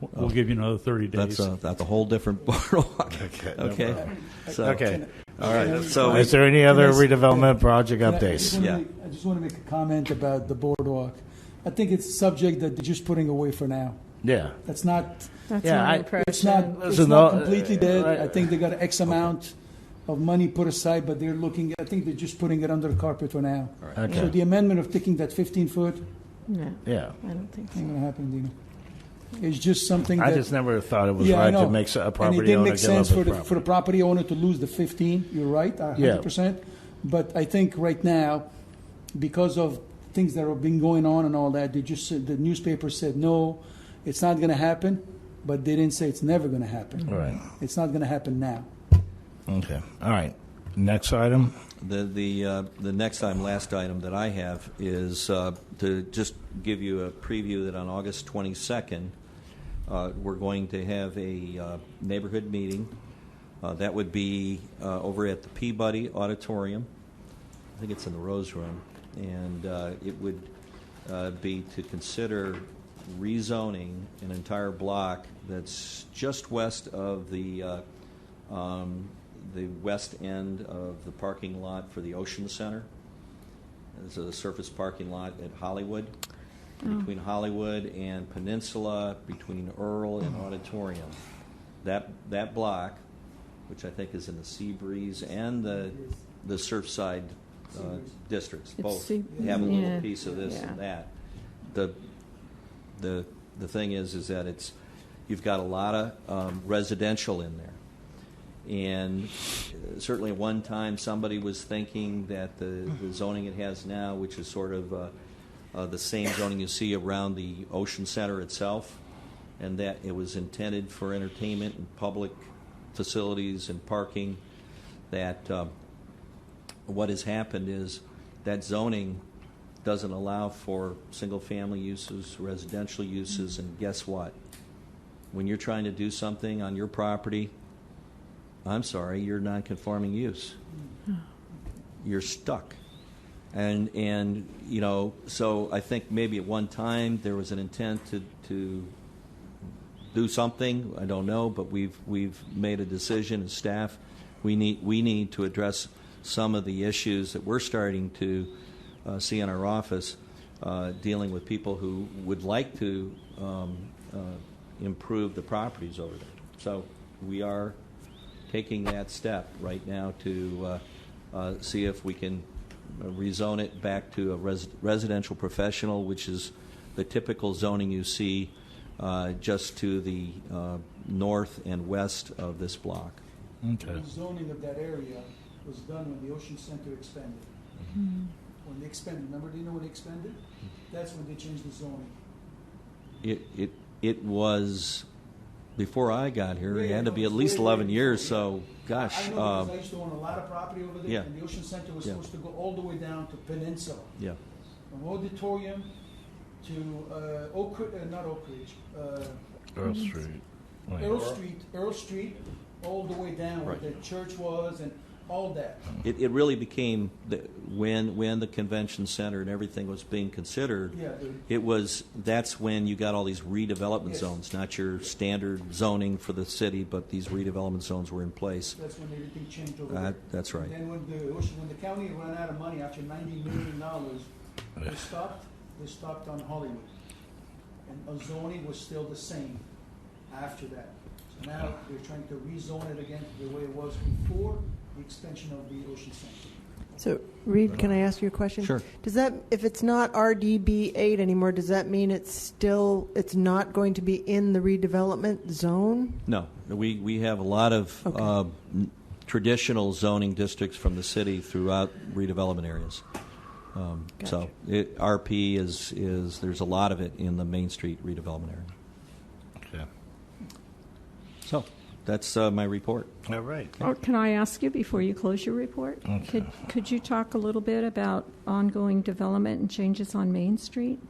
we'll give you another 30 days. That's a whole different boardwalk. Okay. Okay. All right. So is there any other redevelopment project updates? I just want to make a comment about the boardwalk. I think it's a subject that they're just putting away for now. Yeah. That's not. That's Yeah, my I- impression. It's not completely dead. right. I think they got X amount of money put aside, but they're looking. I think they're just putting it under the carpet for now. Okay. So the amendment of taking that 15-foot No, Yeah. I don't think so. ain't going to happen, Dina. It's just something I that. just never thought it was Yeah, I right know. to make a And it property didn't owner make give up sense his for the property. property owner to lose the 15. You're right, 100%. But I think right now, because of things that have been going on and all that, they just said, the newspaper said no, it's not going to happen. But they didn't say it's never going to happen. Right. It's not going to happen now. Okay. All right. Next item. the next item, last item that I have is to just give you a preview that on August 22nd, we're going to have a neighborhood meeting. That would be over at the Peabody Auditorium. I think it's in the Rose Room. And it would be to consider rezoning an entire block that's just west of the west end of the parking lot for the Ocean Center. There's a surface parking lot at Hollywood, between Hollywood and Peninsula, between Earl and Auditorium. That block, which I think is in the Seabreeze and the Surfside districts, both have a little piece of this and that. The thing is that you've got a lot of residential in there, and certainly at one time somebody was thinking that the zoning it has now, which is sort of the same zoning you see around the Ocean Center itself, and that it was intended for entertainment and public facilities and parking. That what has happened is that zoning doesn't allow for single-family uses, residential uses, and guess what? When you're trying to do something on your property, I'm sorry, you're non-conforming use. You're stuck. And you know, so I think maybe at one time there was an intent to do something. I don't know, but we've made a decision as staff. We need to address some of the issues that we're starting to see in our office, dealing with people who would like to improve the properties over there. So we are taking that step right now to see if we can rezone it back to a residential professional, which is the typical zoning you see just to the north and west of this block. Okay. The zoning of that area was done when the Ocean Center expanded. When they expanded, remember, do you know when they expanded? That's when they changed the zoning. It was before I got here. It had to be at least 11 years. So, gosh. I know because I used to own a lot of property over there, Yeah. and the Ocean Center was supposed to go all the way down to Peninsula, Yeah. from Auditorium to not Oak Ridge, Earl Street. Wait. Earl Street, all the way down where Right. the church was and all that. It really became when the convention center and everything was being considered. Yeah, That's when you got all these redevelopment Yes. zones, not your standard zoning for the city, but these redevelopment zones were in place. that's when everything changed over there. That's right. And then when the county ran out of money after $90 million, they stopped on Hollywood. And zoning was still the same after that. So now they're trying to rezone it again to the way it was before the expansion of the Ocean Center. So, Reed, can I ask you a question? Sure. Does that, if it's not RDB 8 anymore, does that mean it's not going to be in the redevelopment zone? No, we have a lot of Okay. traditional zoning districts from the city throughout redevelopment areas. So RP is there's a lot of it in the Main Street redevelopment area. Okay. So that's my report. All right. Oh, can I ask you before you close your report? Okay. Could you talk a little bit about ongoing development and changes on Main Street?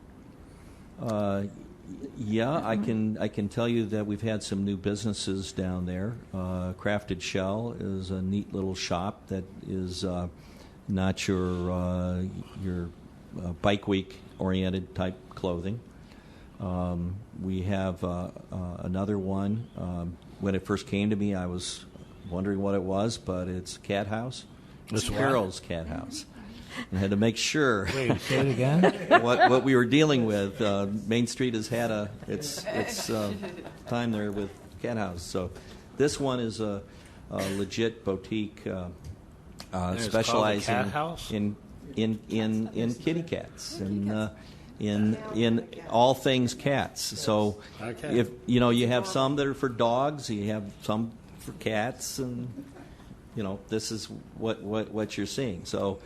Yeah, I can tell you that we've had some new businesses down there. Crafted Shell is a neat little shop that is not your bike week oriented type clothing. We have another one. When it first came to me, I was wondering what it was, but it's Cat House. It's Carol's Cat House. And I had to make sure. Wait, say it again? what we were dealing with. Main Street has had its time there with Cat House. So this one is a legit boutique specializing Cat House? in kitty cats and in all things cats. So Okay. if you have some that are for dogs, you have some for cats, and this is what you're seeing. So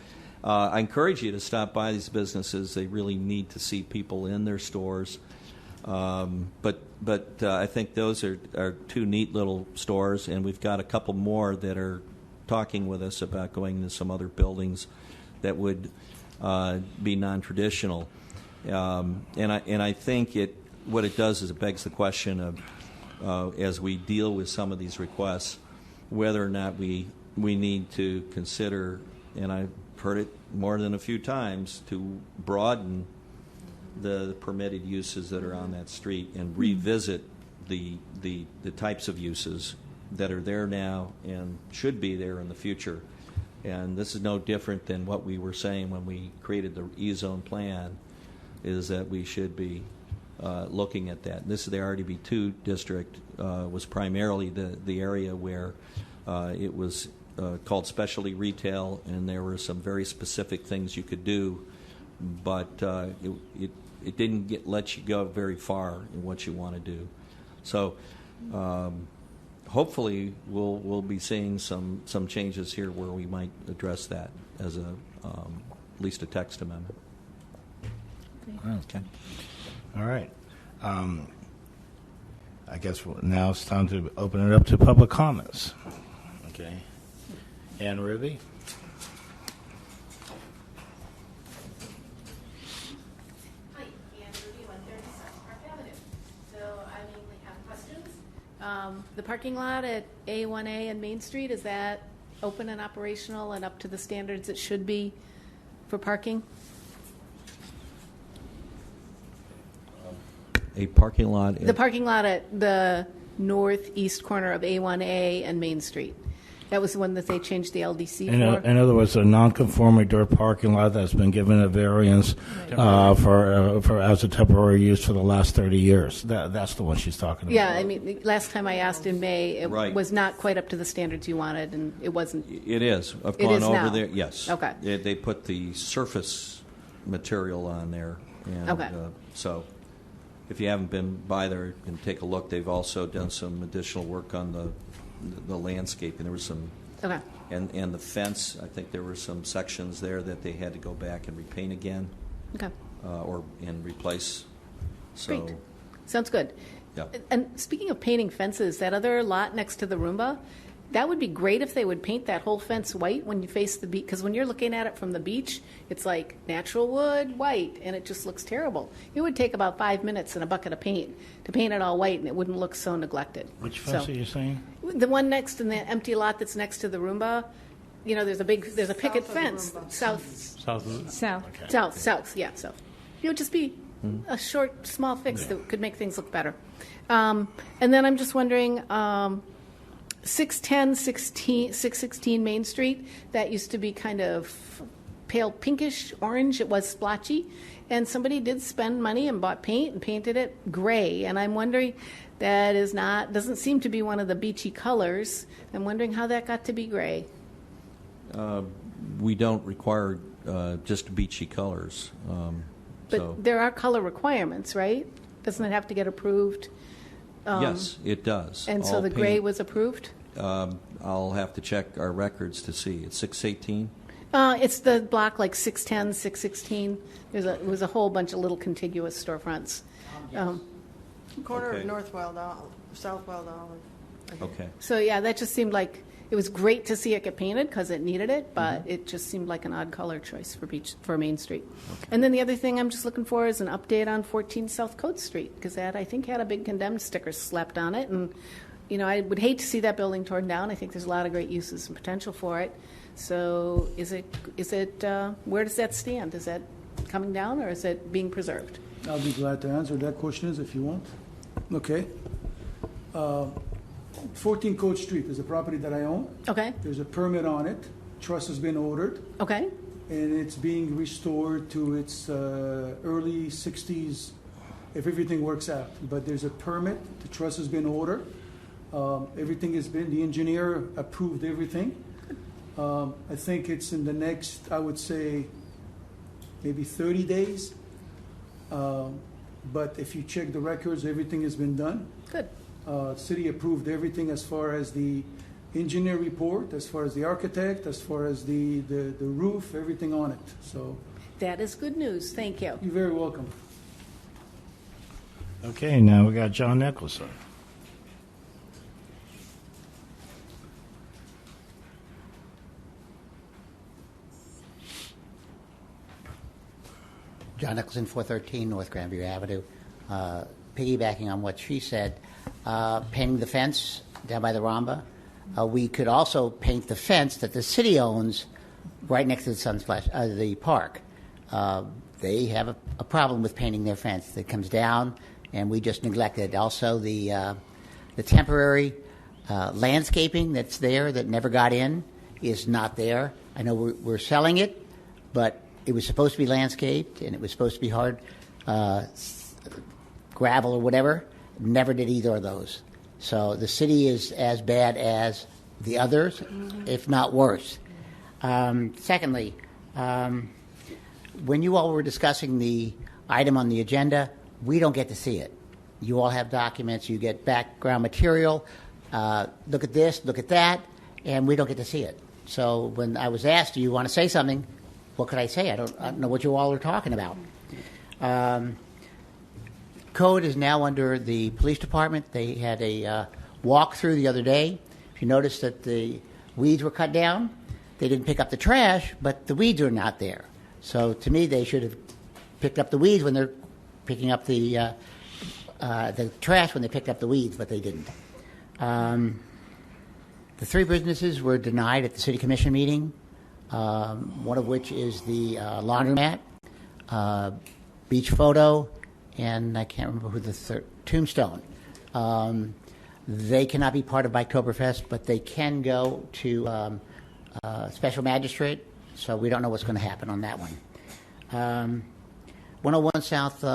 I encourage you to stop by these businesses. They really need to see people in their stores. But I think those are two neat little stores, and we've got a couple more that are talking with us about going to some other buildings that would be non-traditional. And I think what it does is it begs the question of as we deal with some of these requests, whether or not we need to consider, and I've heard it more than a few times, to broaden the permitted uses that are on that street and revisit the types of uses that are there now and should be there in the future. And this is no different than what we were saying when we created the E-zone plan, is that we should be looking at that. This is the RDB2 district was primarily the area where it was called specialty retail, and there were some very specific things you could do, but it didn't let you go very far in what you want to do. So hopefully we'll be seeing some changes here where we might address that as at least a text amendment. Okay. All right. I guess now it's time to open it up to public comments. Okay. Ann Ruby? The parking lot at A1A and Main Street, is that open and operational and up to the standards it should be for parking? A parking lot. The parking lot at the northeast corner of A1A and Main Street. That was the one that they changed the LDC for? In other words, a non-conforming dirt parking lot that's been given a variance for as a temporary use for the last 30 years. That's the one she's talking about. Yeah, I mean, last time I asked in May, it Right. was not quite up to the standards you wanted, and it wasn't. It is. I've It gone is over now. there. Yes. Okay. They put the surface material on there. And, Okay. So if you haven't been by there and take a look, they've also done some additional work on the landscaping. There was some, Okay. and the fence. I think there were some sections there that they had to go back and repaint again, Okay. and replace. So, Great. Sounds good. Yeah. And speaking of painting fences, that other lot next to the Roomba, that would be great if they would paint that whole fence white when you face the beach. Because when you're looking at it from the beach, it's like natural wood, white, and it just looks terrible. It would take about 5 minutes and a bucket of paint to paint it all white, and it wouldn't look so neglected. Which fence are you saying? The one next in the empty lot that's next to the Roomba, you know, there's a picket fence. South of South, yeah, south. It would just be a short, small fix that could make things look better. And then I'm just wondering, 616 Main Street, that used to be kind of pale pinkish orange. It was splotchy. And somebody did spend money and bought paint and painted it gray. And I'm wondering, doesn't seem to be one of the beachy colors. I'm wondering how that got to be gray. we don't require just beachy colors. But there are color requirements, right? Doesn't it have to get approved? Yes, it does. And so All the gray paint- was approved? I'll have to check our records to see. It's 618? It's the block like 610, 616. It was a whole bunch of little contiguous storefronts. Corner Okay. of North Wild Olive, South Wild Olive. Okay. So yeah, that just seemed like it was great to see it get painted because it needed it, but it just seemed like an odd color choice for Main Street. And then the other thing I'm just looking for is an update on 14 South Coat Street, because that I think had a big condemned sticker slapped on it, and I would hate to see that building torn down. I think there's a lot of great uses and potential for it. So is it where does that stand? Is that coming down or is it being preserved? I'll be glad to answer that question if you want. Okay. 14 Coach Street is a property that I own. Okay. There's a permit on it. Truss has been ordered, Okay. and it's being restored to its early 60s if everything works out. But there's a permit. The truss has been ordered. Everything has been, the engineer approved everything. I think it's in the next, I would say, maybe 30 days. But if you check the records, everything has been done. Good. City approved everything as far as the engineer report, as far as the architect, as far as the roof, everything on it. So That is good news. Thank you. you're very welcome. Okay, now we got John Nicholson. John Nicholson, 413 North Grandview Avenue. Piggybacking on what she said, painting the fence down by the Ramba. We could also paint the fence that the city owns right next to the Sunsplash, the park. They have a problem with painting their fence that comes down, and we just neglect it. Also, the temporary landscaping that's there that never got in is not there. I know we're selling it, but it was supposed to be landscaped, and it was supposed to be hard gravel or whatever. Never did either of those. So the city is as bad as the others, if not worse. Secondly, when you all were discussing the item on the agenda, we don't get to see it. You all have documents, you get background material, look at this, look at that, and we don't get to see it. So when I was asked, do you want to say something, what could I say? I don't know what you all are talking about. Code is now under the police department. They had a walkthrough the other day. If you notice that the weeds were cut down, they didn't pick up the trash, but the weeds are not there. So to me, they should have picked up the weeds when they're picking up the trash when they picked up the weeds, but they didn't. The three businesses were denied at the city commission meeting, one of which is the laundromat, Beach Photo, and I can't remember who the third, Tombstone. They cannot be part of Biketoberfest, but they can go to special magistrate, so we don't know what's going to happen on that one. 101 South,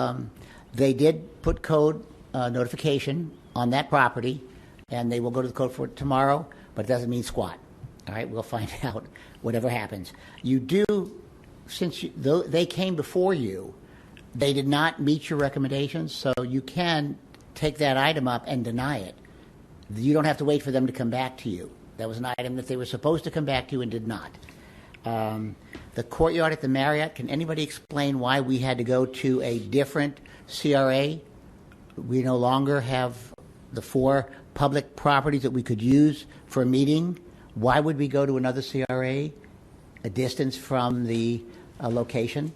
they did put code notification on that property, and they will go to the code for it tomorrow, but it doesn't mean squat. All right, we'll find out whatever happens. You do, since they came before you, they did not meet your recommendations, so you can take that item up and deny it. You don't have to wait for them to come back to you. That was an item that they were supposed to come back to you and did not. The courtyard at the Marriott, can anybody explain why we had to go to a different CRA? We no longer have the 4 public properties that we could use for a meeting. Why would we go to another CRA, a distance from the location?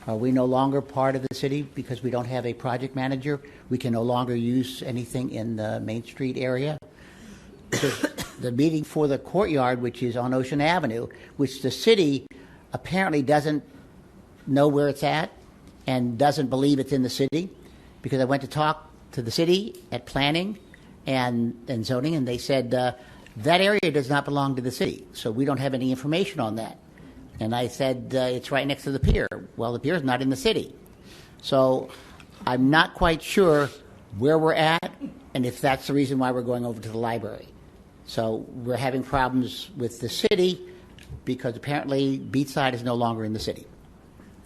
Are we no longer part of the city because we don't have a project manager? We can no longer use anything in the Main Street area? The meeting for the courtyard, which is on Ocean Avenue, which the city apparently doesn't know where it's at and doesn't believe it's in the city, because I went to talk to the city at planning and zoning, and they said that area does not belong to the city, so we don't have any information on that. And I said, it's right next to the pier. Well, the pier is not in the city. So I'm not quite sure where we're at and if that's the reason why we're going over to the library. So we're having problems with the city because apparently Beachside is no longer in the city.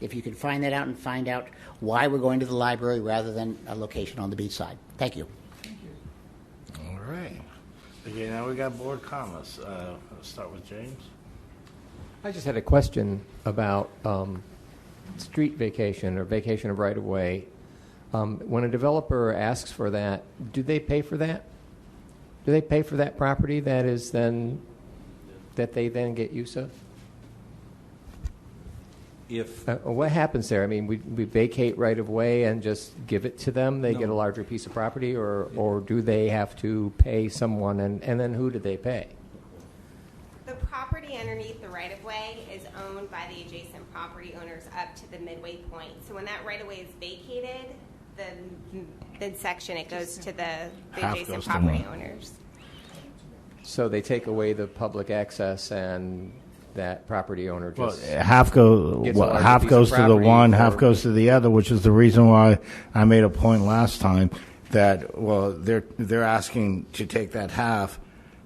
If you can find that out and find out why we're going to the library rather than a location on the beachside. Thank you. All right. Okay, now we got board comments. Let's start with James. I just had a question about street vacation or vacation of right-of-way. When a developer asks for that, do they pay for that? Do they pay for that property that they then get use of? If What happens there? I mean, we vacate right-of-way and just give it to them? They get a larger piece of property, or do they have to pay someone, and then who do they pay? The property underneath the right-of-way is owned by the adjacent property owners up to the midway point. So when that right-of-way is vacated, the midsection, it goes to the adjacent property owners. So they take away the public access, and that property owner just half goes gets a larger half piece goes of to the property one, for- half goes to the other, which is the reason why I made a point last time that they're asking to take that half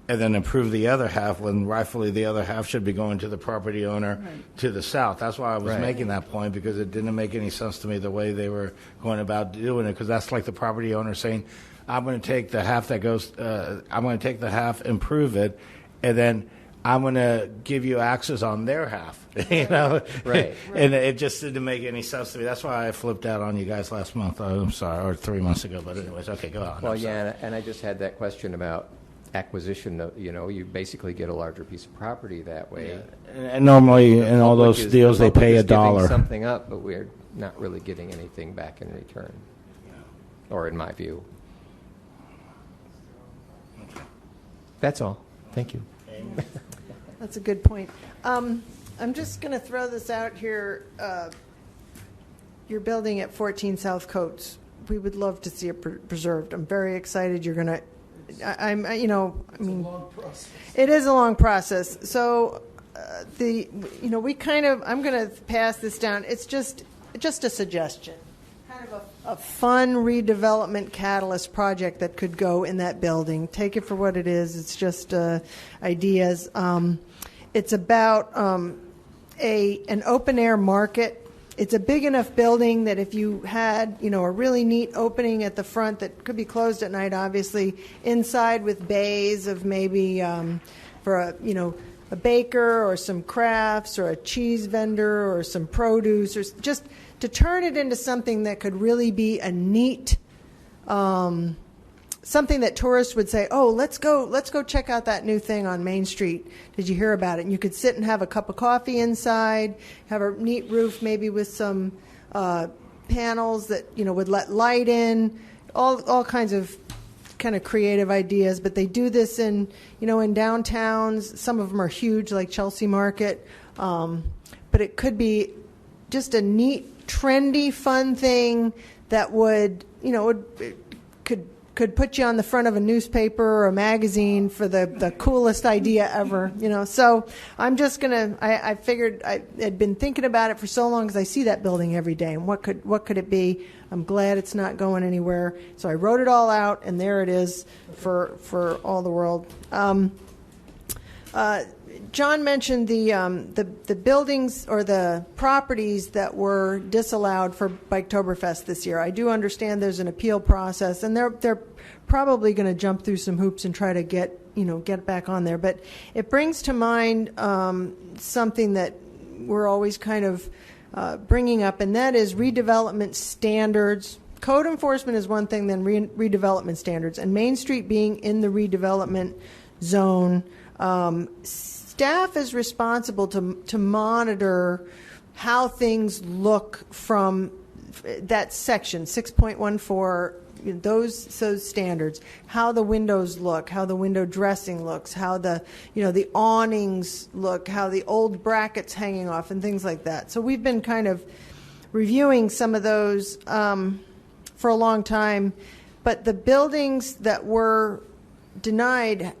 and then improve the other half when rightfully the other half should be going to the property owner to the south. That's why I was making that point, because it didn't make any sense to me the way they were going about doing it, because that's like the property owner saying, I'm going to take the half that goes, I'm going to take the half, improve it, and then I'm going to give you access on their half, you know? Right. And it just didn't make any sense to me. That's why I flipped out on you guys last month. I'm sorry, or 3 months ago, but anyways, okay, go on. Well, I'm sorry. yeah, and I just had that question about acquisition. You basically get a larger piece of property that way. And normally in all Public those is- deals, the they pay public is giving $1. something up, but we're not really getting anything back in return, or in my view. That's all. Thank you. That's a good point. I'm just going to throw this out here. You're building at 14 South Coates. We would love to see it preserved. I'm very excited. You're going to. I mean, it is a long process. So, we kind of. I'm going to pass this down. It's just a suggestion. Kind of a fun redevelopment catalyst project that could go in that building. Take it for what it is. It's just ideas. It's about an open air market. It's a big enough building that if you had, a really neat opening at the front that could be closed at night, obviously, inside with bays of maybe for a baker or some crafts or a cheese vendor or some produce, or just to turn it into something that could really be a neat, something that tourists would say, oh, let's go check out that new thing on Main Street. Did you hear about it? And you could sit and have a cup of coffee inside, have a neat roof maybe with some panels that, would let light in, all kinds of kind of creative ideas, but they do this in downtowns. Some of them are huge, like Chelsea Market. But it could be just a neat, trendy, fun thing that would could put you on the front of a newspaper or a magazine for the coolest idea ever, So I'm just I figured I had been thinking about it for so long because I see that building every day, and what could it be? I'm glad it's not going anywhere. So I wrote it all out, and there it is for all the world. John mentioned the buildings or the properties that were disallowed for Biketoberfest this year. I do understand there's an appeal process, and they're probably going to jump through some hoops and try to get back on there. But it brings to mind something that we're always kind of bringing up, and that is redevelopment standards. Code enforcement is one thing, then redevelopment standards, and Main Street being in the redevelopment zone. Staff is responsible to monitor how things look from that section 6.14, those standards, how the windows look, how the window dressing looks, how the awnings look, how the old brackets hanging off, and things like that. So we've been kind of reviewing some of those for a long time, but the buildings that were denied,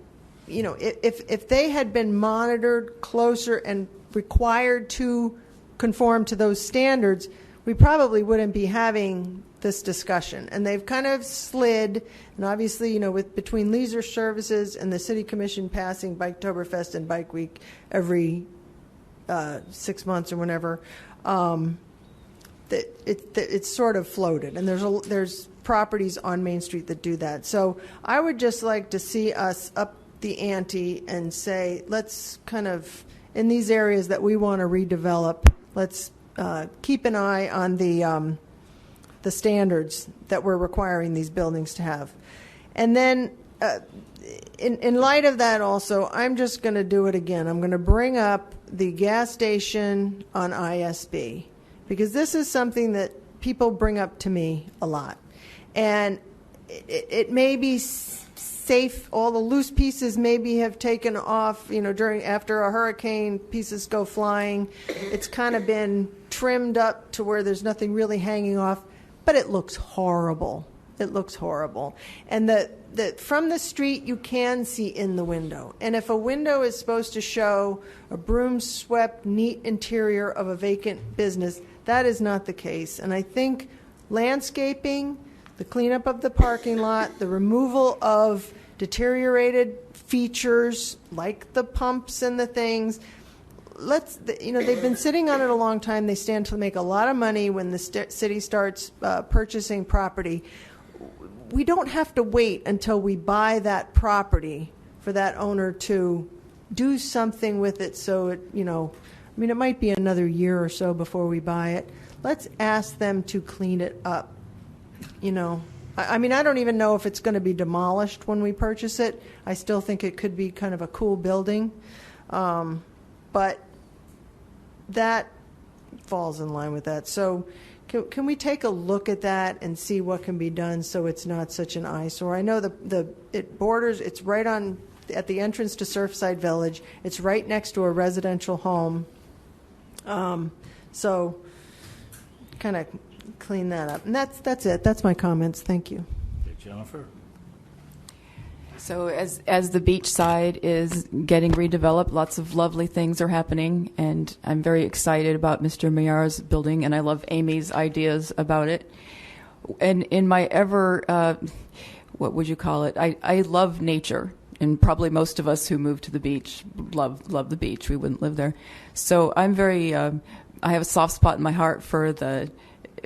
if they had been monitored closer and required to conform to those standards, we probably wouldn't be having this discussion. And they've kind of slid, and obviously, between leisure services and the city commission passing Biketoberfest and Bike Week every 6 months or whenever, it's sort of floated. And there's properties on Main Street that do that. So I would just like to see us up the ante and say, let's kind of, in these areas that we want to redevelop, let's keep an eye on the standards that we're requiring these buildings to have. And then in light of that also, I'm just going to do it again. I'm going to bring up the gas station on ISB, because this is something that people bring up to me a lot. And it may be safe. All the loose pieces maybe have taken off, after a hurricane, pieces go flying. It's kind of been trimmed up to where there's nothing really hanging off, but it looks horrible. It looks horrible. And from the street, you can see in the window. And if a window is supposed to show a broom-swept, neat interior of a vacant business, that is not the case. And I think landscaping, the cleanup of the parking lot, the removal of deteriorated features like the pumps and the things. They've been sitting on it a long time. They stand to make a lot of money when the city starts purchasing property. We don't have to wait until we buy that property for that owner to do something with it. So it might be another year or so before we buy it. Let's ask them to clean it up. I don't even know if it's going to be demolished when we purchase it. I still think it could be kind of a cool building. But that falls in line with that. So can we take a look at that and see what can be done so it's not such an eyesore? I know it borders, it's right at the entrance to Surfside Village. It's right next to a residential home. So kind of clean that up. And that's it. That's my comments. Thank you. Okay, Jennifer? So as the Beachside is getting redeveloped, lots of lovely things are happening, and I'm very excited about Mr. Mayar's building, and I love Amy's ideas about it. And in my what would you call it? I love nature, and probably most of us who move to the beach love the beach. We wouldn't live there. So I'm very, I have a soft spot in my heart for the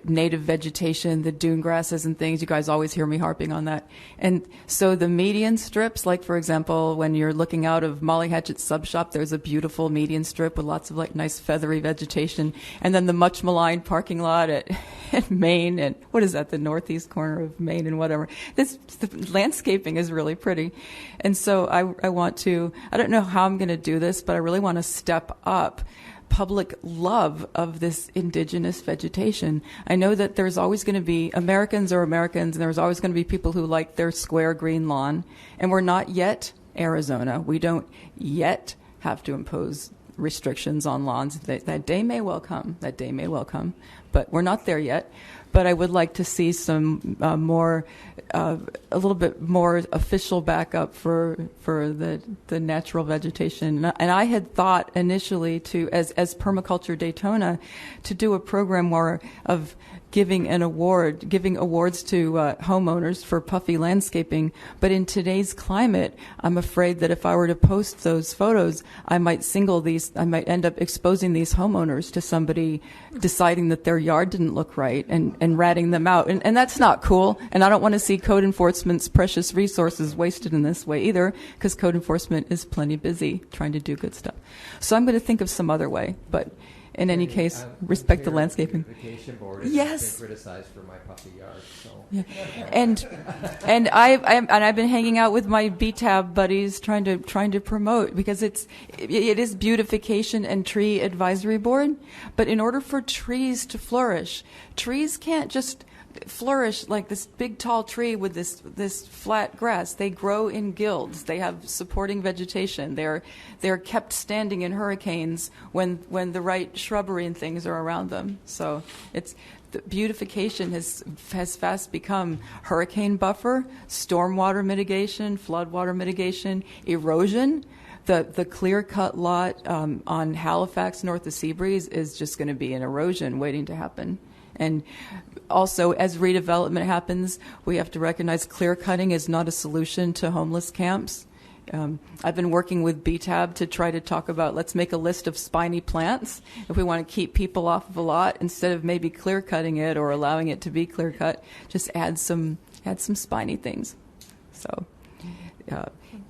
native vegetation, the dune grasses and things. You guys always hear me harping on that. And so the median strips, like for example, when you're looking out of Molly Hatchett's sub shop, there's a beautiful median strip with lots of nice feathery vegetation. And then the much maligned parking lot at Maine, and what is that, the northeast corner of Maine and whatever. The landscaping is really pretty. And so I want to, I don't know how I'm going to do this, but I really want to step up public love of this indigenous vegetation. I know that there's always going to be Americans are Americans, and there's always going to be people who like their square green lawn, and we're not yet Arizona. We don't yet have to impose restrictions on lawns. That day may well come. That day may well come, but we're not there yet. But I would like to see some more, a little bit more official backup for the natural vegetation. And I had thought initially to, as Permaculture Daytona, to do a program more of giving awards to homeowners for puffy landscaping. But in today's climate, I'm afraid that if I were to post those photos, I might end up exposing these homeowners to somebody deciding that their yard didn't look right and ratting them out. And that's not cool. And I don't want to see code enforcement's precious resources wasted in this way either, because code enforcement is plenty busy trying to do good stuff. So I'm going to think of some other way. But in any case, respect the landscaping. Beautification board yes. has been criticized for my puffy yard. So. Yeah. And I've been hanging out with my BTAB buddies trying to promote, because it is beautification and tree advisory board, but in order for trees to flourish, trees can't just flourish like this big tall tree with this flat grass. They grow in guilds. They have supporting vegetation. They're kept standing in hurricanes when the right shrubbery and things are around them. So the beautification has fast become hurricane buffer, stormwater mitigation, floodwater mitigation, erosion. The clear-cut lot on Halifax north of Seabreeze is just going to be an erosion waiting to happen. And also, as redevelopment happens, we have to recognize clear cutting is not a solution to homeless camps. I've been working with BTAB to try to talk about, let's make a list of spiny plants if we want to keep people off of a lot, instead of maybe clear cutting it or allowing it to be clear cut. Just add some spiny things. So,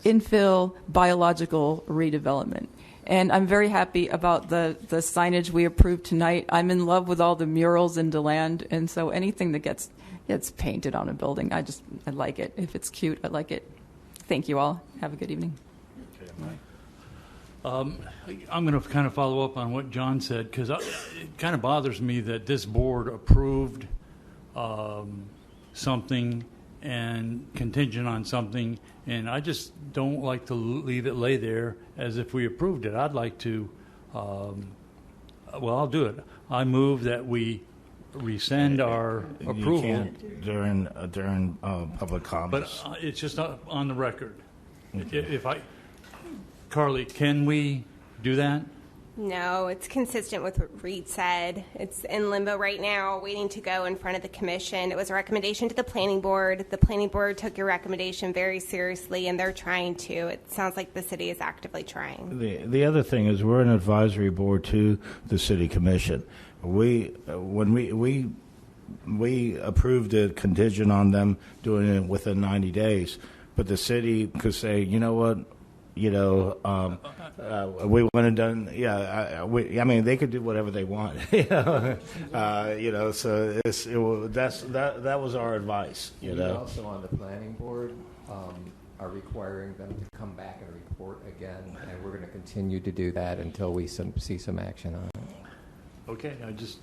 infill, biological redevelopment. And I'm very happy about the signage we approved tonight. I'm in love with all the murals in DeLand, and so anything that gets painted on a building, I like it. If it's cute, I like it. Thank you all. Have a good evening. I'm going to kind of follow up on what John said, because it kind of bothers me that this board approved something and contingent on something, and I just don't like to leave it lay there as if we approved it. I'd like to, I'll do it. I move that we rescind our approval. You can't during public comments. But it's just on the record. Okay. Carly, can we do that? No, it's consistent with what Reed said. It's in limbo right now, waiting to go in front of the commission. It was a recommendation to the planning board. The planning board took your recommendation very seriously, and they're trying to. It sounds like the city is actively trying. The other thing is we're an advisory board to the city commission. When we approved a contingent on them doing it within 90 days, but the city could say, you know what, we went and done. Yeah, I mean, they could do whatever they want. So that was our advice. We also on the planning board are requiring them to come back and report again, and we're going to continue to do that until we see some action on it. Okay, I just.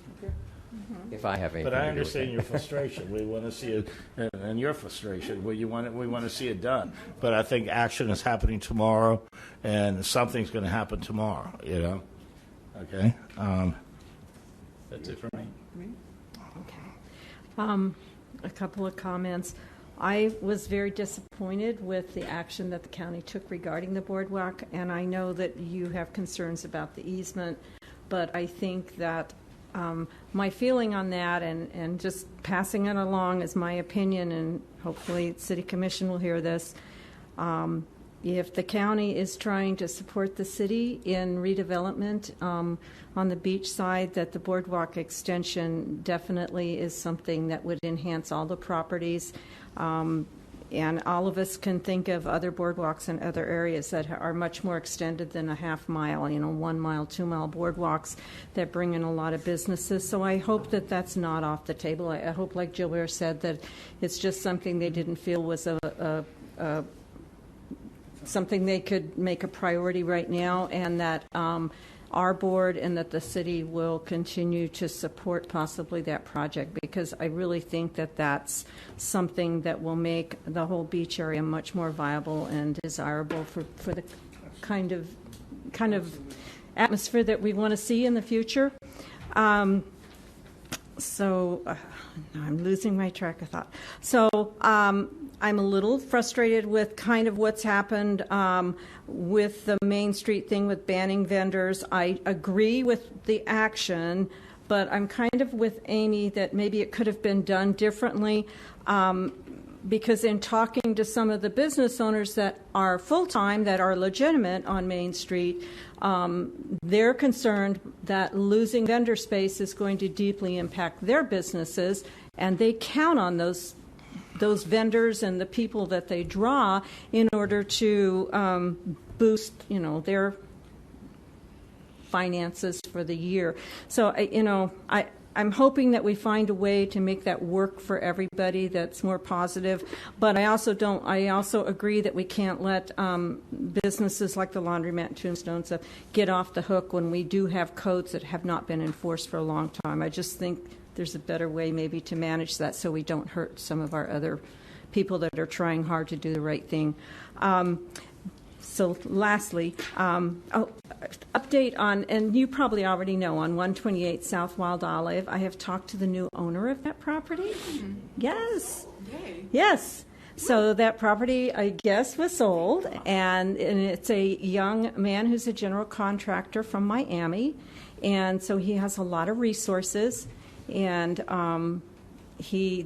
If I have anything But I to do with understand it. your frustration. We want to see it, and your frustration. We want to see it done. But I think action is happening tomorrow, and something's going to happen tomorrow. Okay. That's it for me. A couple of comments. I was very disappointed with the action that the county took regarding the boardwalk, and I know that you have concerns about the easement, but I think that my feeling on that, and just passing it along as my opinion, and hopefully City Commission will hear this, if the county is trying to support the city in redevelopment on the beach side, that the boardwalk extension definitely is something that would enhance all the properties. And all of us can think of other boardwalks in other areas that are much more extended than a half mile, 1 mile, 2 mile boardwalks that bring in a lot of businesses. So I hope that that's not off the table. I hope, like Gilbert said, that it's just something they didn't feel was something they could make a priority right now, and that our board and that the city will continue to support possibly that project, because I really think that that's something that will make the whole beach area much more viable and desirable for the kind of atmosphere that we want to see in the future. I'm losing my track of thought. So I'm a little frustrated with kind of what's happened with the Main Street thing with banning vendors. I agree with the action, but I'm kind of with Amy that maybe it could have been done differently. Because in talking to some of the business owners that are full-time, that are legitimate on Main Street, they're concerned that losing vendor space is going to deeply impact their businesses, and they count on those vendors and the people that they draw in order to boost, their finances for the year. So, I'm hoping that we find a way to make that work for everybody that's more positive. But I also agree that we can't let businesses like the laundromat and Tombstones get off the hook when we do have codes that have not been enforced for a long time. I just think there's a better way maybe to manage that so we don't hurt some of our other people that are trying hard to do the right thing. So lastly, update on, and you probably already know, on 128 South Wild Olive, I have talked to the new owner of that property. Yes. Yay. Yes. So that property, I guess, was sold, and it's a young man who's a general contractor from Miami, and so he has a lot of resources, and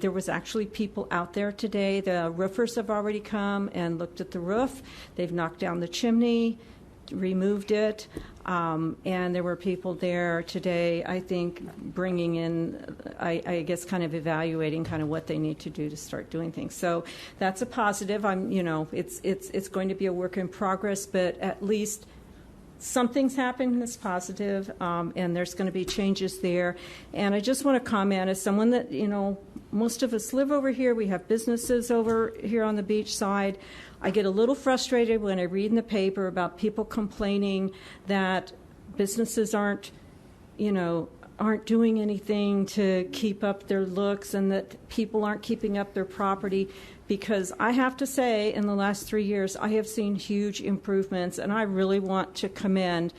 there was actually people out there today. The roofers have already come and looked at the roof. They've knocked down the chimney, removed it, and there were people there today, I think, bringing in, I guess, kind of evaluating kind of what they need to do to start doing things. So that's a positive. It's going to be a work in progress, but at least something's happening that's positive, and there's going to be changes there. And I just want to comment, as someone that, most of us live over here, we have businesses over here on the beach side. I get a little frustrated when I read in the paper about people complaining that businesses aren't doing anything to keep up their looks and that people aren't keeping up their property. Because I have to say, in the last 3 years, I have seen huge improvements, and I really want to commend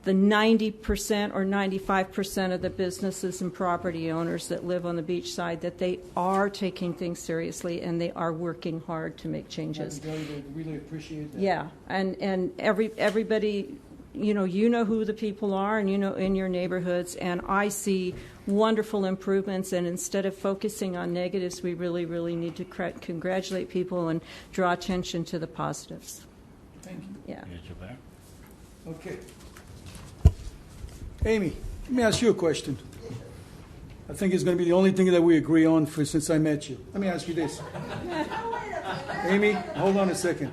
the 90% or 95% of the businesses and property owners that live on the beach side, that they are taking things seriously and they are working hard to make changes. I really appreciate that. Yeah, and everybody, you know who the people are, and in your neighborhoods, and I see wonderful improvements, and instead of focusing on negatives, we really, really need to congratulate people and draw attention to the positives. Thank you. Yeah. Okay. Amy, let me ask you a question. I think it's going to be the only thing that we agree on since I met you. Let me ask you this. Amy, hold on a second.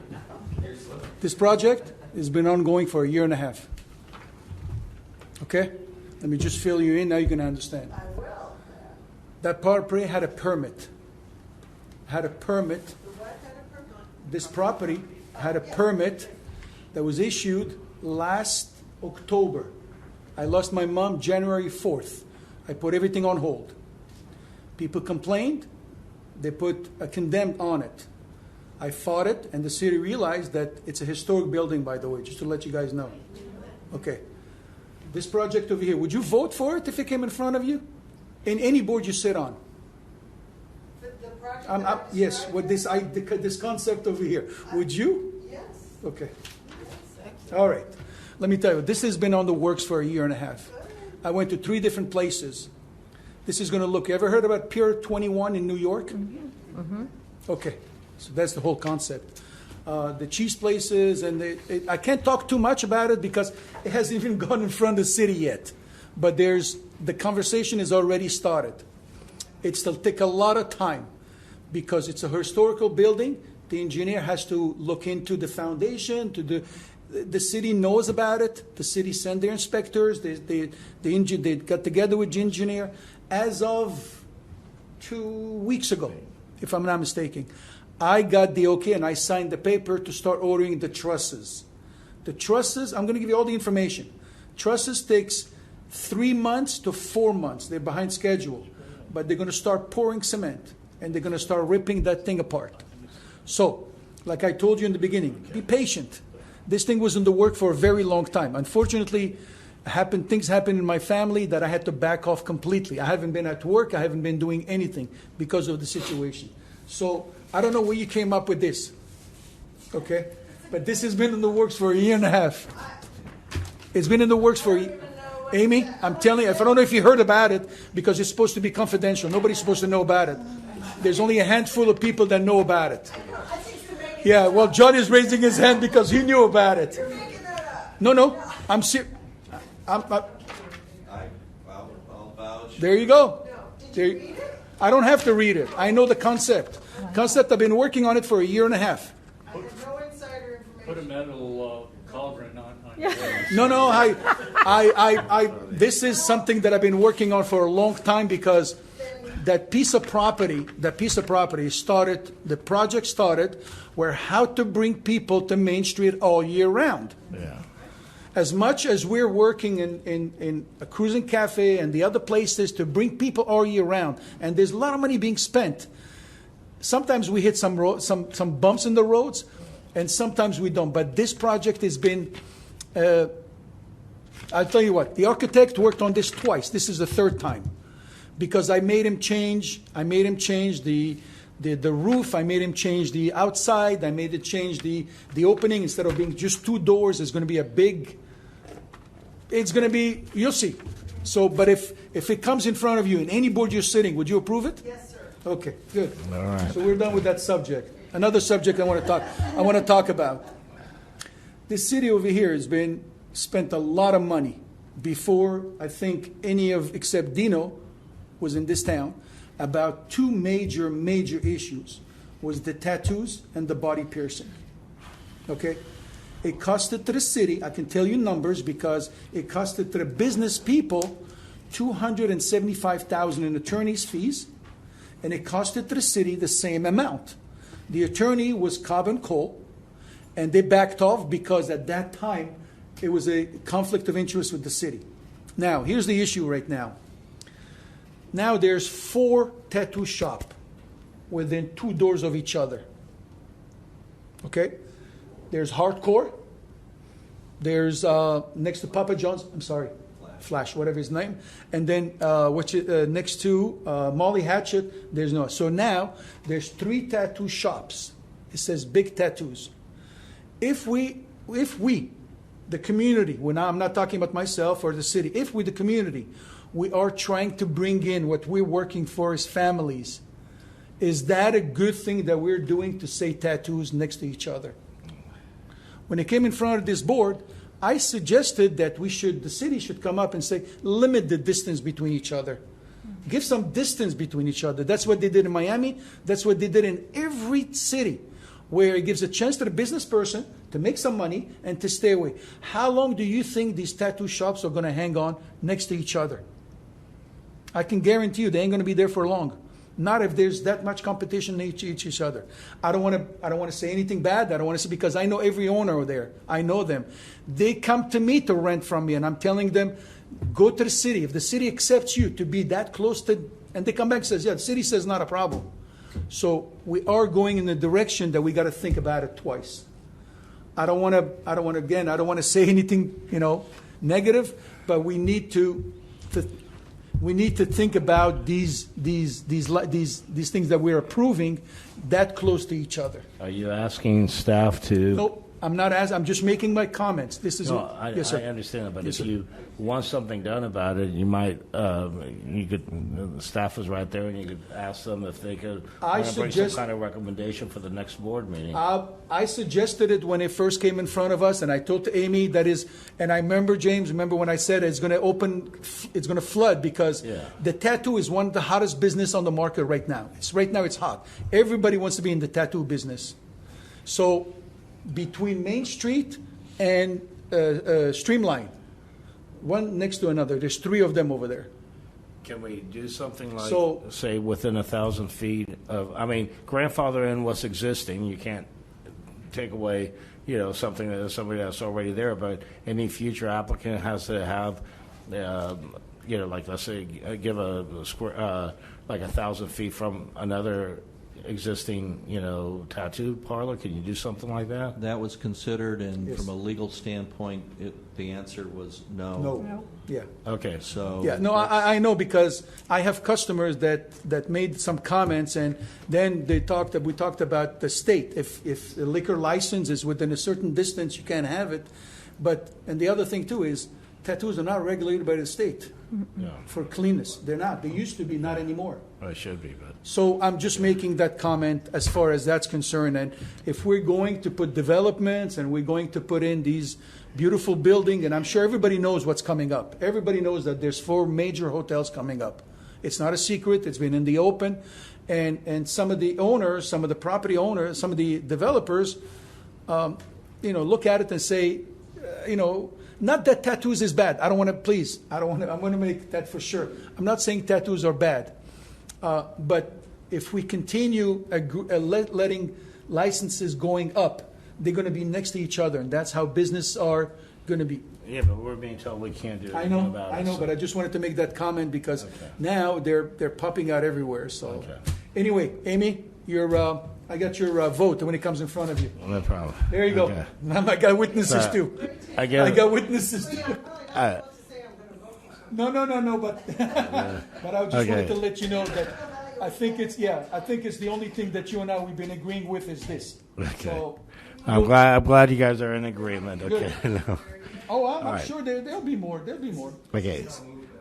This project has been ongoing for 1.5 years. Okay? Let me just fill you in. Now you can understand. I will. That property had a permit. This property had a permit that was issued last October. I lost my mom January 4th. I put everything on hold. People complained. They put a condemned on it. I fought it, and the city realized that it's a historic building, by the way, just to let you guys know. Okay. This project over here, would you vote for it if it came in front of you? In any board you sit on? Yes, with this concept over here. Would you? Yes. Okay. All right. Let me tell you, this has been on the works for 1.5 years. I went to 3 different places. This is going to look, ever heard about Pier 21 in New York? Mm-hmm. Okay. So that's the whole concept. The cheese places, and I can't talk too much about it because it hasn't even gone in front of the city yet. But the conversation is already started. It still take a lot of time because it's a historical building. The engineer has to look into the foundation. The city knows about it. The city sent their inspectors. They got together with the engineer as of 2 weeks ago, if I'm not mistaken. I got the okay, and I signed the paper to start ordering the trusses. The trusses, I'm going to give you all the information. Trusses takes 3 months to 4 months. They're behind schedule. But they're going to start pouring cement, and they're going to start ripping that thing apart. So, like I told you in the beginning, be patient. This thing was in the work for a very long time. Unfortunately, things happened in my family that I had to back off completely. I haven't been at work. I haven't been doing anything because of the situation. So I don't know where you came up with this. Okay? But this has been in the works for a year and a half. It's been in the works for Amy, I'm telling you, I don't know if you heard about it, because it's supposed to be confidential. Nobody's supposed to know about it. There's only a handful of people that know about it. Yeah, well, John is raising his hand because he knew about it. No, I'm serious. There you go. I don't have to read it. I know the concept. I've been working on it for a year and a half. Put a metal cauldron on. No. This is something that I've been working on for a long time, because that piece of property started. The project started where how to bring people to Main Street all year round. Yeah. As much as we're working in a cruising cafe and the other places to bring people all year round, and there's a lot of money being spent. Sometimes we hit some bumps in the roads, and sometimes we don't. But this project has been, I'll tell you what, the architect worked on this twice. This is the third time, because I made him change the roof. I made him change the outside. I made it change the opening. Instead of being just 2 doors, it's going to be you'll see. So, but if it comes in front of you in any board you're sitting, would you approve it? Yes, sir. Okay, good. All right. So we're done with that subject. Another subject I want to talk about. This city over here has spent a lot of money before I think except Dino was in this town, about 2 major issues was the tattoos and the body piercing. Okay? It costed to the city, I can tell you numbers, because it costed to the business people $275,000 in attorney's fees, and it costed to the city the same amount. The attorney was Cobb and Cole, and they backed off because at that time it was a conflict of interest with the city. Now, here's the issue right now. Now there's 4 tattoo shops within 2 doors of each other. Okay? There's Hardcore. There's next to Papa John's. I'm sorry, Flash, whatever his name. And then next to Molly Hatchet. There's no. So now there's 3 tattoo shops. It says Big Tattoos. If we, the community, I'm not talking about myself or the city. If we, the community, we are trying to bring in what we're working for as families, is that a good thing that we're doing to say tattoos next to each other? When it came in front of this board, I suggested that the city should come up and say, limit the distance between each other. Give some distance between each other. That's what they did in Miami. That's what they did in every city, where it gives a chance to the business person to make some money and to stay away. How long do you think these tattoo shops are going to hang on next to each other? I can guarantee you they ain't going to be there for long. Not if there's that much competition in each other. I don't want to say anything bad. I don't want to say, because I know every owner there. I know them. They come to me to rent from me, and I'm telling them, go to the city. If the city accepts you to be that close to, and they come back and says, yeah, the city says not a problem. So we are going in the direction that we got to think about it twice. I don't want to say anything, negative, but we need to think about these things that we're approving that close to each other. Are you asking staff to? Nope, I'm not asking. I'm just making my comments. This is. Yes, sir. I understand that, but Yes, if sir. you want something done about it, you might. The staff is right there, and you could ask them if they could bring some kind of recommendation for the next board meeting. I suggested it when it first came in front of us, and I told to Amy and I remember, James, when I said it's going to flood, because the tattoo is one of the hottest business on the market right now. It's hot. Everybody wants to be in the tattoo business. So between Main Street and Streamline, one next to another, there's 3 of them over there. Can we do something like, So- say, within 1,000 feet of? I mean, grandfather in what's existing. You can't take away, something that somebody that's already there. But any future applicant has to have, like let's say, give a square, like 1,000 feet from another existing, tattoo parlor. Can you do something like that? That was considered, and Yes. from a legal standpoint, the answer was no. No. Yeah. Okay. So Yeah, no, I know, because I have customers that made some comments, and then we talked about the state. If the liquor license is within a certain distance, you can't have it. And the other thing too is tattoos are not regulated by the state Yeah. for cleanness. They're not. They used to be, not anymore. Well, it should be, but So I'm just making that comment as far as that's concerned. And if we're going to put developments and we're going to put in these beautiful building, and I'm sure everybody knows what's coming up. Everybody knows that there's 4 major hotels coming up. It's not a secret. It's been in the open. And some of the owners, some of the property owners, some of the developers, look at it and say, not that tattoos is bad. I'm going to make that for sure. I'm not saying tattoos are bad. But if we continue letting licenses going up, they're going to be next to each other, and that's how business are going to be. yeah, but we're being told we can't do I anything know, about it. but I just wanted to make that comment because Okay. now they're popping out everywhere. So Okay. anyway, Amy, I got your vote when it comes in front of you. No problem. There you go. Okay. I got witnesses So, too. I get I it. got witnesses too. Uh, No, but but I just Okay. wanted to let you know that I think it's the only thing that you and I we've been agreeing with is this. Okay. So, I'm glad you guys are in agreement. Okay. No. I'm right. sure there'll be more. There'll be more. Okay.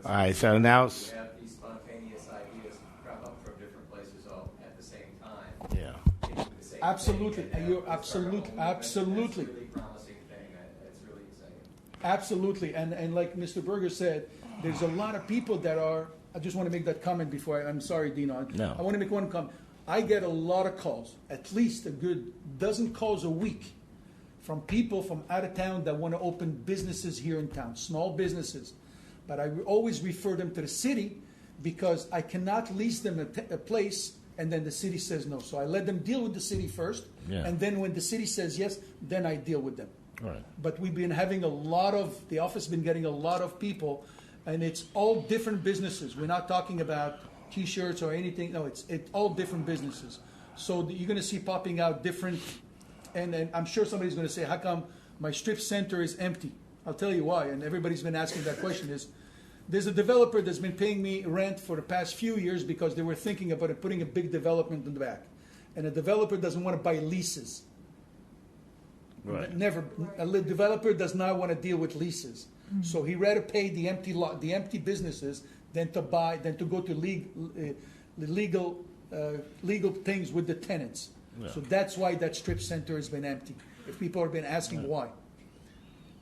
All right. So now, We have these spontaneous ideas crop up from different places all at the same time. yeah. Into the same Absolutely. thing, and You're then start a whole movement. absolutely. That's a really promising thing. It's really exciting. Absolutely, and like Mr. Berger said, there's a lot of people that are. I just want to make that comment before I'm sorry, Dino. No. I want to make one comment. I get a lot of calls, at least a good dozen calls a week, from people from out of town that want to open businesses here in town, small businesses. But I always refer them to the city because I cannot lease them a place and then the city says no. So I let them deal with the city first, Yeah. and then when the city says yes, then I deal with them. All right. But we've been having the office has been getting a lot of people, and it's all different businesses. We're not talking about T-shirts or anything. No, it's all different businesses. So you're going to see popping out different, and I'm sure somebody's going to say, how come my strip center is empty? I'll tell you why, and everybody's been asking that question is, there's a developer that's been paying me rent for the past few years because they were thinking about putting a big development in the back. And a developer doesn't want to buy leases. Right. Never. A developer does not want to deal with leases. So he rather pay the empty businesses than to go to legal things with the tenants. Yeah. So that's why that strip center has been empty. If people have been asking why,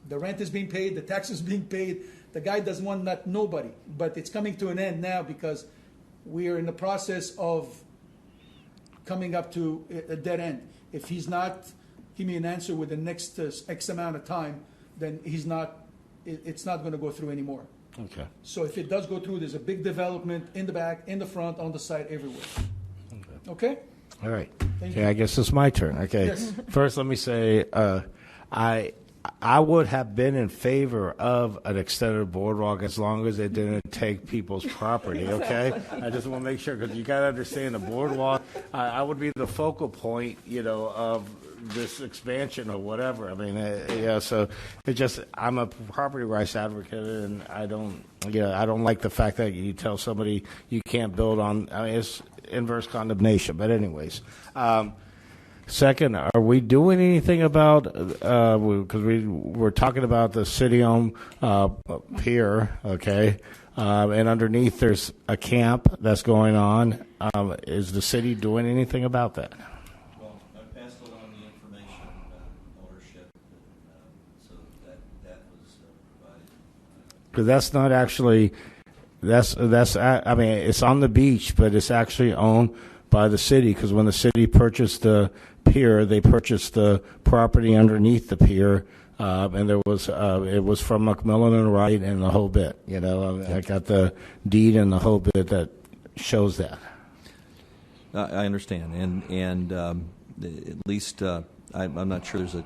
the rent is being paid, the tax is being paid. The guy doesn't want nobody. But it's coming to an end now because we are in the process of coming up to a dead end. If he's not give me an answer with the next X amount of time, then it's not going to go through anymore. Okay. So if it does go through, there's a big development in the back, in the front, on the side, everywhere. Okay? All right. Thank Okay, you. I guess it's my turn. Okay. Yes. First, let me say I would have been in favor of an extended boardwalk as long as it didn't take people's property. Okay. I just want to make sure because you got to understand the boardwalk. I would be the focal point, of this expansion or whatever. I mean, yeah. So it just I'm a property rights advocate, and I don't like the fact that you tell somebody you can't build on. I mean, it's inverse condemnation. But anyways. Second, are we doing anything about, because we're talking about the city-owned pier, okay, and underneath there's a camp that's going on. Is the city doing anything about that? Well, I passed along the information about ownership, so that was provided. Because that's not actually, I mean, it's on the beach, but it's actually owned by the city, because when the city purchased the pier, they purchased the property underneath the pier, and it was from McMillan and Wright and the whole bit. I got the deed and the whole bit that shows that. I understand, and at least I'm not sure there's a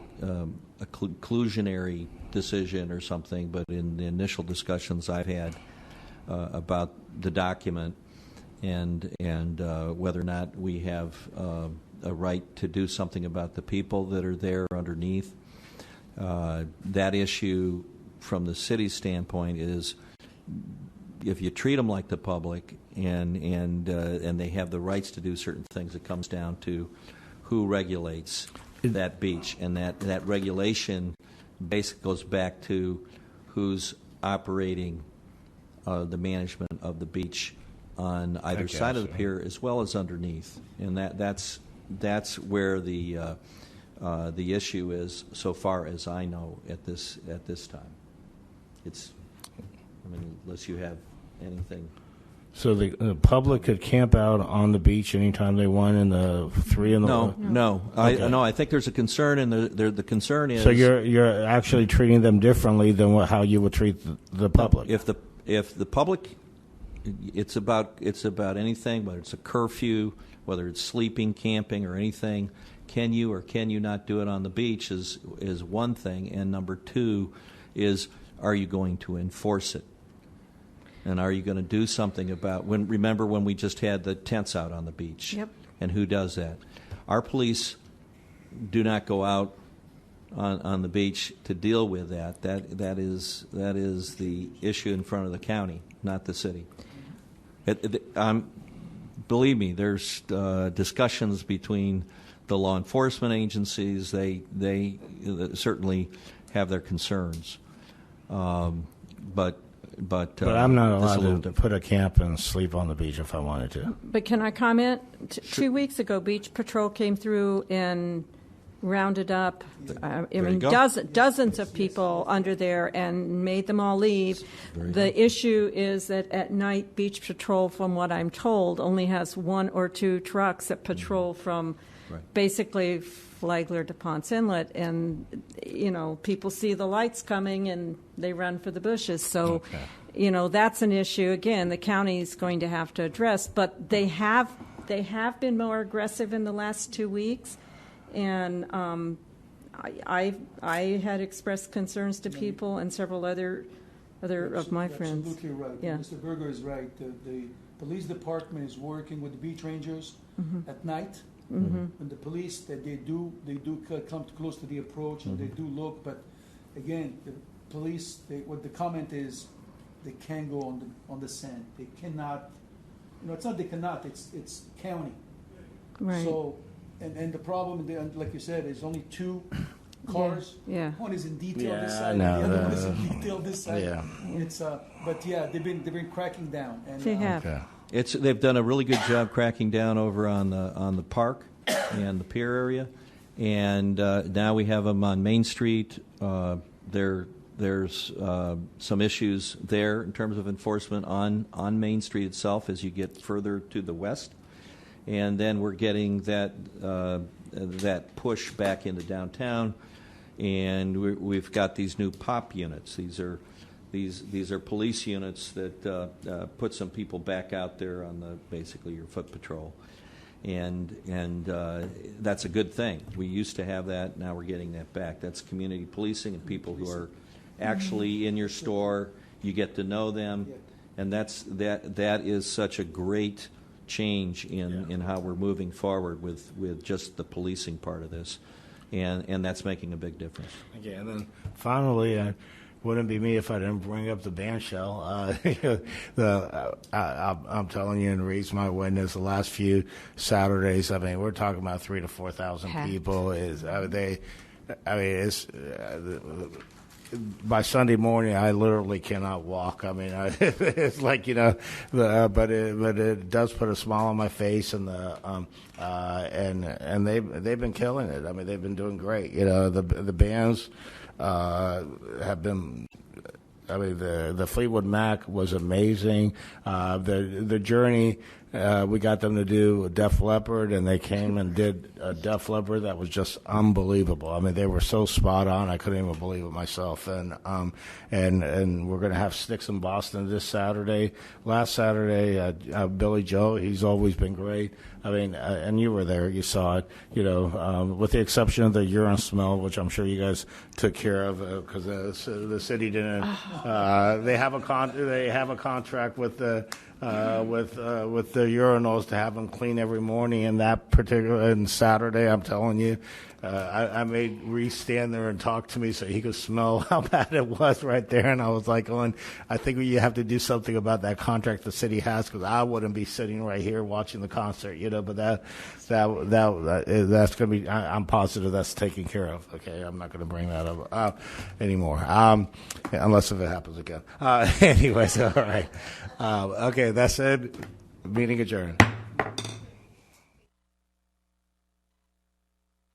conclusionary decision or something, but in the initial discussions I've had about the document and whether or not we have a right to do something about the people that are there underneath, that issue from the city's standpoint is if you treat them like the public and they have the rights to do certain things, it comes down to who regulates that beach, and that regulation basically goes back to who's operating the management of the beach on either side of the pier as well as underneath, and that's where the issue is, so far as I know at this time. Unless you have anything. So the public could camp out on the beach anytime they want in the 3 in the morning? No. Okay. I think there's a concern, and the concern is. So you're actually treating them differently than how you would treat the public. If the public, it's about anything, whether it's a curfew, whether it's sleeping, camping, or anything. Can you or can you not do it on the beach is one thing, and number two is, are you going to enforce it? And are you going to do something about remember when we just had the tents out on the beach? Yep. And who does that? Our police do not go out on the beach to deal with that. That is the issue in front of the county, not the city. Believe me, there's discussions between the law enforcement agencies. They certainly have their concerns, but I'm not allowed to put a camp and sleep on the beach if I wanted to. But can I comment? 2 weeks ago, Beach Patrol came through and rounded up, dozens of people under there and made them all leave. The issue is that at night, Beach Patrol, from what I'm told, only has 1 or 2 trucks that patrol from basically Flagler to Ponce Inlet, and people see the lights coming and they run for the bushes. So, that's an issue. Again, the county is going to have to address, but they have been more aggressive in the last 2 weeks, and I had expressed concerns to people and several other of my friends. Absolutely right. Yeah. Mr. Berger is right. The police department is working with the beach rangers at night. Mm-hmm. And the police, that they do come close to the approach, and they do look. But again, the police, what the comment is, they can't go on the sand. They cannot. It's not they cannot. It's county. Right. So, and the problem, like you said, is only 2 cars. Yeah. One is in detail this side, I know, and the other one is in detail this side. Yeah. It's but yeah, they've been cracking down. And, They have. Okay. They've done a really good job cracking down over on the park and the pier area, and now we have them on Main Street. There's some issues there in terms of enforcement on Main Street itself as you get further to the west, and then we're getting that push back into downtown, and we've got these new POP units. These are police units that put some people back out there on basically your foot patrol, and that's a good thing. We used to have that. Now we're getting that back. That's community policing and people who are actually in your store. You get to know them, and that is such a great change in how we're moving forward with just the policing part of this, and that's making a big difference. Okay, and then finally. Wouldn't be me if I didn't bring up the band shell. I'm telling you, and Reed's my witness. The last few Saturdays, we're talking about 3,000 to 4,000 people. By Sunday morning, I literally cannot walk. It's like but it does put a smile on my face, and and they've been killing it. They've been doing great. The bands. Have been. The Fleetwood Mac was amazing. The Journey We got them to do Def Leppard, and they came and did a Def Leppard that was just unbelievable. I mean, they were so spot on. I couldn't even believe it myself. And we're going to have Sticks in Boston this Saturday. Last Saturday, Billy Joe, he's always been great. I mean, and you were there, you saw it. You know, with the exception of the urine smell, which I'm sure you guys took care of because the city didn't. They have a contract with the. With the urinals to have them clean every morning, and that particular and Saturday, I'm telling you, I made Reese stand there and talk to me so he could smell how bad it was right there, and I was like, "going, I think you have to do something about that contract the city has because I wouldn't be sitting right here watching the concert, you know." But that's going to be. I'm positive that's taken care of. Okay, I'm not going to bring that up anymore, unless if it happens again. Anyways, all right. Okay, that's it. Meeting adjourned.